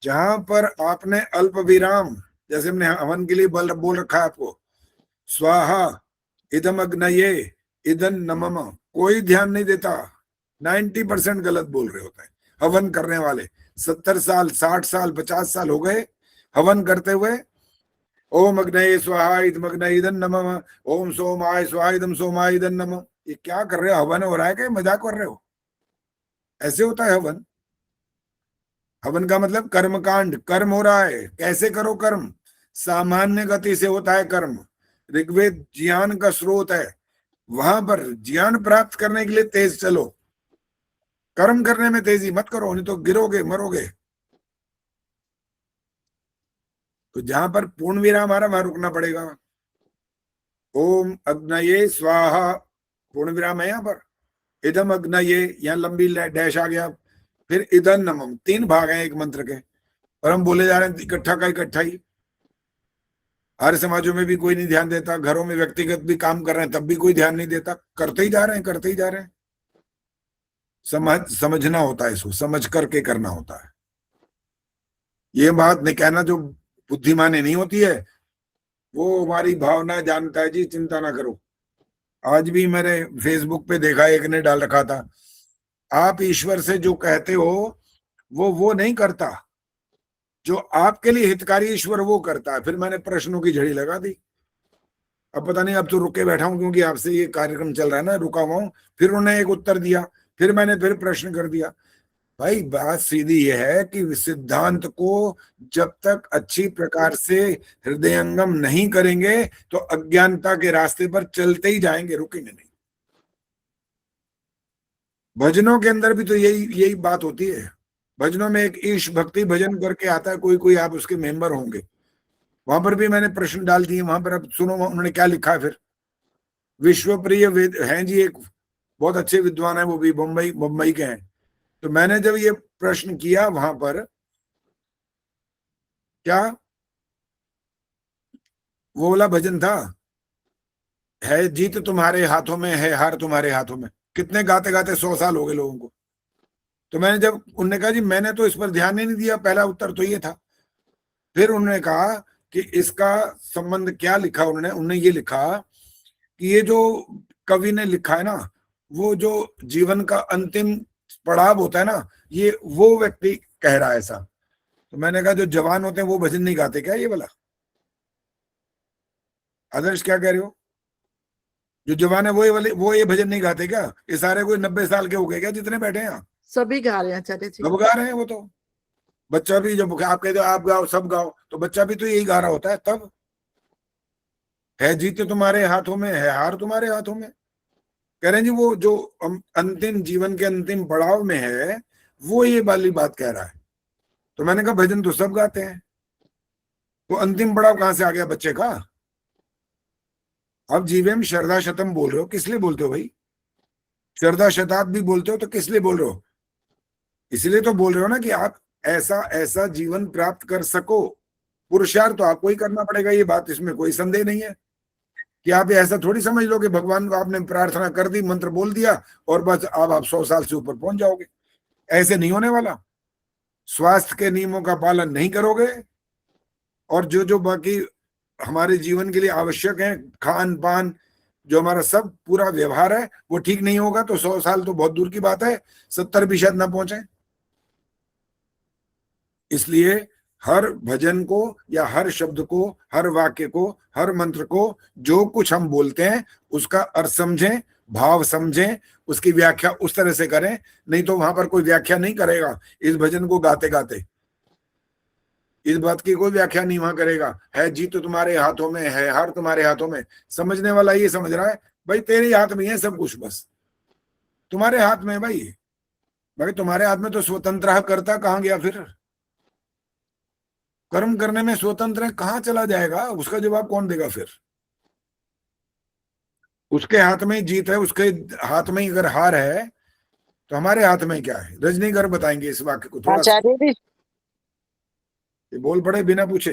जहां पर आपने अल्प विराम, जैसे हमने हवन के लिए बोल रखा है आपको, स्वाहा इदम अग्नये इदन नमम, कोई ध्यान नहीं देता। 90% गलत बोल रहे होते हैं हवन करने वाले। 70 साल 60 साल 50 साल हो गए हवन करते हुए, ओम अग्नये स्वाहा इदम अग्नये इदन नमः, ओम सोमाय स्वाहा इदम सोमाय इदन नमः। ये क्या कर रहे हो? हवन हो रहा है क्या मजाक कर रहे हो? ऐसे होता है हवन? हवन का मतलब कर्मकांड, कर्म हो रहा है। कैसे करो कर्म? सामान्य गति से होता है कर्म। ऋग्वेद ज्ञान का स्रोत है, वहां पर ज्ञान प्राप्त करने के लिए तेज चलो, कर्म करने में तेजी मत करो, नहीं तो गिरोगे मरोगे। तो जहां पर पूर्ण विराम आ रहा वहां रुकना पड़ेगा। ओम अग्नये स्वाहा, पूर्ण विराम है यहाँ पर। इदम अग्नये, यहाँ लंबी डैश आ गया। फिर इदन नमम, 3 भाग हैं एक मंत्र के, और हम बोले जा रहे हैं इकट्ठा का इकट्ठा ही। हर समाजों में भी कोई नहीं ध्यान देता, घरों में व्यक्तिगत भी काम कर रहे हैं तब भी कोई ध्यान नहीं देता, करते ही जा रहे हैं करते ही जा रहे हैं। समझना होता है, इसको समझ करके करना होता है। ये बात नहीं कहना जो बुद्धिमानी नहीं होती है, वो हमारी भावना जानता है जी, चिंता ना करो। आज भी मेरे फेसबुक पे देखा, एक ने डाल रखा था, आप ईश्वर से जो कहते हो वो नहीं करता, जो आपके लिए हितकारी ईश्वर वो करता है। फिर मैंने प्रश्नों की झड़ी लगा दी। अब पता नहीं, अब तो रुके बैठा हूं क्योंकि आपसे ये कार्यक्रम चल रहा है ना, रुका हुआ हूं। फिर उन्होंने एक उत्तर दिया, फिर मैंने फिर प्रश्न कर दिया। भाई बात सीधी ये है कि सिद्धांत को जब तक अच्छी प्रकार से हृदयंगम नहीं करेंगे तो अज्ञानता के रास्ते पर चलते ही जाएंगे, रुकेंगे नहीं। भजनों के अंदर भी तो यही बात होती है। भजनों में एक ईश भक्ति भजन करके आता है, कोई आप उसके मेंबर होंगे, वहां पर भी मैंने प्रश्न डाल दिए। वहां पर अब सुनो उन्होंने क्या लिखा है। फिर विश्वप्रिय हैं जी, एक बहुत अच्छे विद्वान है, वो भी मुंबई के हैं। तो मैंने जब ये प्रश्न किया वहां पर, क्या वो वाला भजन था, है जीत तुम्हारे हाथों में है हार तुम्हारे हाथों में, कितने गाते गाते 100 साल हो गए लोगों को। तो मैंने जब उन्होंने कहा जी मैंने तो इस पर ध्यान ही नहीं दिया, पहला उत्तर तो ये था। फिर उन्होंने कहा कि इसका संबंध क्या लिखा उन्होंने ये लिखा कि ये जो कवि ने लिखा है ना, वो जो जीवन का अंतिम पड़ाव होता है ना, ये वो व्यक्ति कह रहा है ऐसा। तो मैंने कहा जो जवान होते हैं वो भजन नहीं गाते क्या? ये वाला आदर्श क्या कह रहे हो? जो जवान है वो ये भजन नहीं गाते क्या? ये सारे कोई 90 साल के हो गए क्या जितने बैठे हैं यहाँ? सभी गा रहे हैं आचार्य जी, सब गा रहे हैं। वो तो बच्चा भी, जब आप कहते हो आप गाओ सब गाओ, तो बच्चा भी तो यही गा रहा होता है। तब है जीत तुम्हारे हाथों में है हार तुम्हारे हाथों में, कह रहे हैं जी वो जो अंतिम जीवन के अंतिम पड़ाव में है वो ये वाली बात कह रहा है। तो मैंने कहा भजन तो सब गाते हैं, तो अंतिम पड़ाव कहां से आ गया बच्चे का? अब जीवेम श्रद्धा शतम बोल रहे हो, किस लिए बोलते हो भाई? श्रद्धा शताब्द भी बोलते हो तो किस लिए बोल रहे हो? इसलिए तो बोल रहे हो ना कि आप ऐसा जीवन प्राप्त कर सको। पुरुषार्थ तो आपको ही करना पड़ेगा, ये बात इसमें कोई संदेह नहीं है। कि आप ऐसा थोड़ी समझ लो कि भगवान को आपने प्रार्थना कर दी, मंत्र बोल दिया और बस अब आप 100 साल से ऊपर पहुंच जाओगे। ऐसे नहीं होने वाला। स्वास्थ्य के नियमों का पालन नहीं करोगे और जो बाकी हमारे जीवन के लिए आवश्यक है, खान पान, जो हमारा सब पूरा व्यवहार है वो ठीक नहीं होगा तो 100 साल तो बहुत दूर की बात है, 70 भी शायद ना पहुंचे। इसलिए हर भजन को या हर शब्द को, हर वाक्य को, हर मंत्र को, जो कुछ हम बोलते हैं उसका अर्थ समझें भाव समझें, उसकी व्याख्या उस तरह से करें, नहीं तो वहां पर कोई व्याख्या नहीं करेगा इस भजन को गाते गाते, इस बात की कोई व्याख्या नहीं वहां करेगा। है जीत तो तुम्हारे हाथों में, है हार तुम्हारे हाथों में। समझने वाला ये समझ रहा है भाई तेरे हाथ में है सब कुछ, बस तुम्हारे हाथ में है भाई। भाई तुम्हारे हाथ में तो स्वतंत्र करता कहाँ गया फिर? कर्म करने में स्वतंत्र कहाँ चला जाएगा? उसका जवाब कौन देगा फिर? उसके हाथ में जीत है, उसके हाथ में अगर हार है तो हमारे हाथ में क्या है? रजनीगर बताएंगे इस वाक्य को थोड़ा सा। ये बोल पड़े बिना पूछे,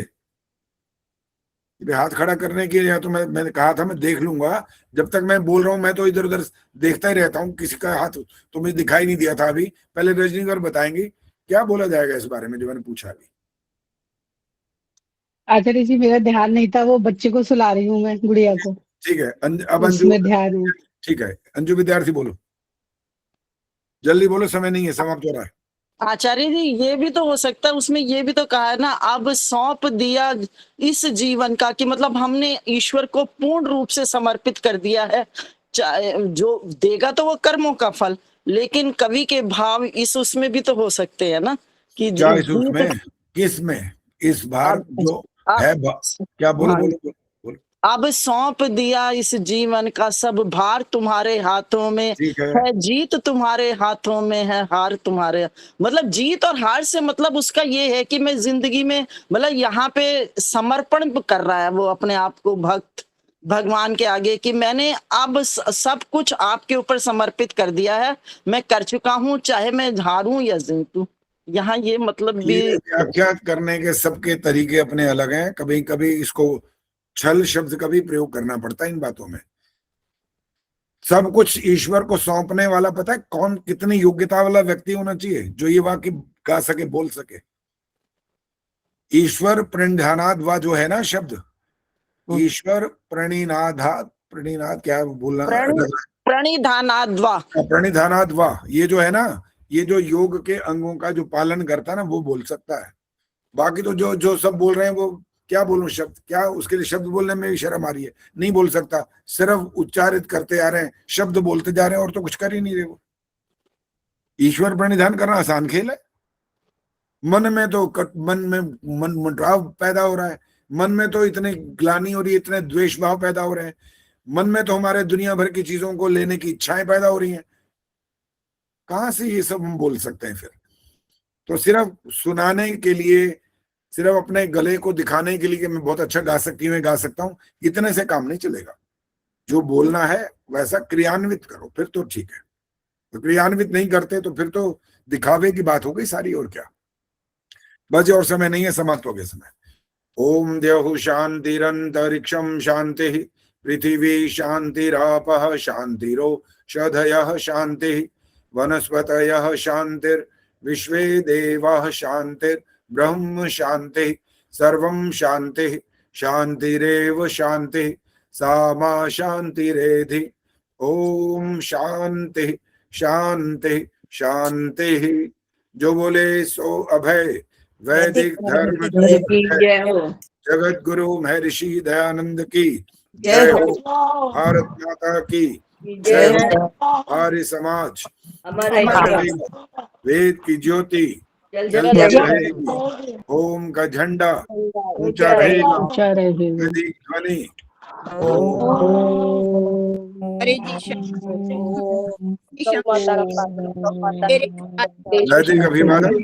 हाथ खड़ा करने के लिए। तो मैंने कहा था मैं देख लूंगा, जब तक मैं बोल रहा हूं मैं तो इधर उधर देखता ही रहता हूं, किसी का हाथ तो मुझे दिखाई नहीं दिया था अभी। पहले रजनीगर बताएंगे क्या बोला जाएगा इस बारे में जो मैंने पूछा अभी। आचार्य जी मेरा ध्यान नहीं था, वो बच्चे को सुला रही हूँ मैं, गुड़िया को। ठीक है, अब अंजू ध्यान है। ठीक है, अंजू विद्यार्थी बोलो, जल्दी बोलो, समय नहीं है, समाप्त हो रहा है। आचार्य जी ये भी तो हो सकता है, उसमें ये भी तो कहा है ना, अब सौंप दिया इस जीवन का, कि मतलब हमने ईश्वर को पूर्ण रूप से समर्पित कर दिया है। जो देगा तो वो कर्मों का फल, लेकिन कवि के भाव इस उसमें भी तो हो सकते हैं ना, कि क्या इस उसमें, किस में? इस बार जो है क्या बोलो बोलो बोलो। अब सौंप दिया इस जीवन का सब भार तुम्हारे हाथों में है, जीत तुम्हारे हाथों में है, हार तुम्हारे, मतलब जीत और हार से मतलब उसका ये है कि मैं जिंदगी में मतलब यहाँ पे समर्पण कर रहा है वो अपने आप को भगवान के आगे, कि मैंने अब सब कुछ आपके ऊपर समर्पित कर दिया है, मैं कर चुका हूँ, चाहे मैं हारूं या जीतूं। यहाँ ये मतलब भी व्याख्या करने के सबके तरीके अपने अलग हैं। कभी कभी इसको छल शब्द का भी प्रयोग करना पड़ता है इन बातों में। सब कुछ ईश्वर को सौंपने वाला पता है कौन, कितनी योग्यता वाला व्यक्ति होना चाहिए जो ये वाक्य गा सके, बोल सके। ईश्वर प्रणिधानाद वा जो है ना शब्द, ईश्वर प्रणिनाद क्या बोलना, प्रणिधानाद वा, ये जो है ना, ये जो योग के अंगों का जो पालन करता है ना वो बोल सकता है। बाकी तो जो सब बोल रहे हैं वो क्या बोलूं शब्द, क्या उसके लिए शब्द बोलने में भी शर्म आ रही है, नहीं बोल सकता, सिर्फ उच्चारित करते आ रहे हैं, शब्द बोलते जा रहे हैं और तो कुछ कर ही नहीं रहे वो। ईश्वर प्रणिधान करना आसान खेल है? मन में तो मन मुटाव पैदा हो रहा है, मन में तो इतने ग्लानि और इतने द्वेष भाव पैदा हो रहे हैं, मन में तो हमारे दुनिया भर की चीजों को लेने की इच्छाएं पैदा हो रही हैं। कहां से ये सब हम बोल सकते हैं फिर? तो सिर्फ सुनाने के लिए, सिर्फ अपने गले को दिखाने के लिए कि मैं बहुत अच्छा गा सकती हूँ, गा सकता हूँ, इतने से काम नहीं चलेगा। जो बोलना है वैसा क्रियान्वित करो, फिर तो ठीक है। तो क्रियान्वित नहीं करते तो फिर तो दिखावे की बात हो गई सारी, और क्या। बस और समय नहीं है, समाप्त हो गया समय। ओम द्यौः शांतिरंतरिक्षं शांति, पृथिवी शांतिरापः शांतिरोषधयः शांति, वनस्पतयः शांतिर्विश्वे देवाः शांतिर् ब्रह्म शांति, सर्वं शांति, शांतिरेव शांति, सा मा शांतिरेधि। ओम शांति शांति शांति। जो बोले सो अभय। वैदिक धर्म की जय हो। जगत गुरु महर्षि दयानंद की जय हो। भारत माता की जय हो। आर्य समाज वेद की ज्योति जल रहेगी। ओम का झंडा ऊंचा रहेगा। ध्वनि नैतिक अभिवादन।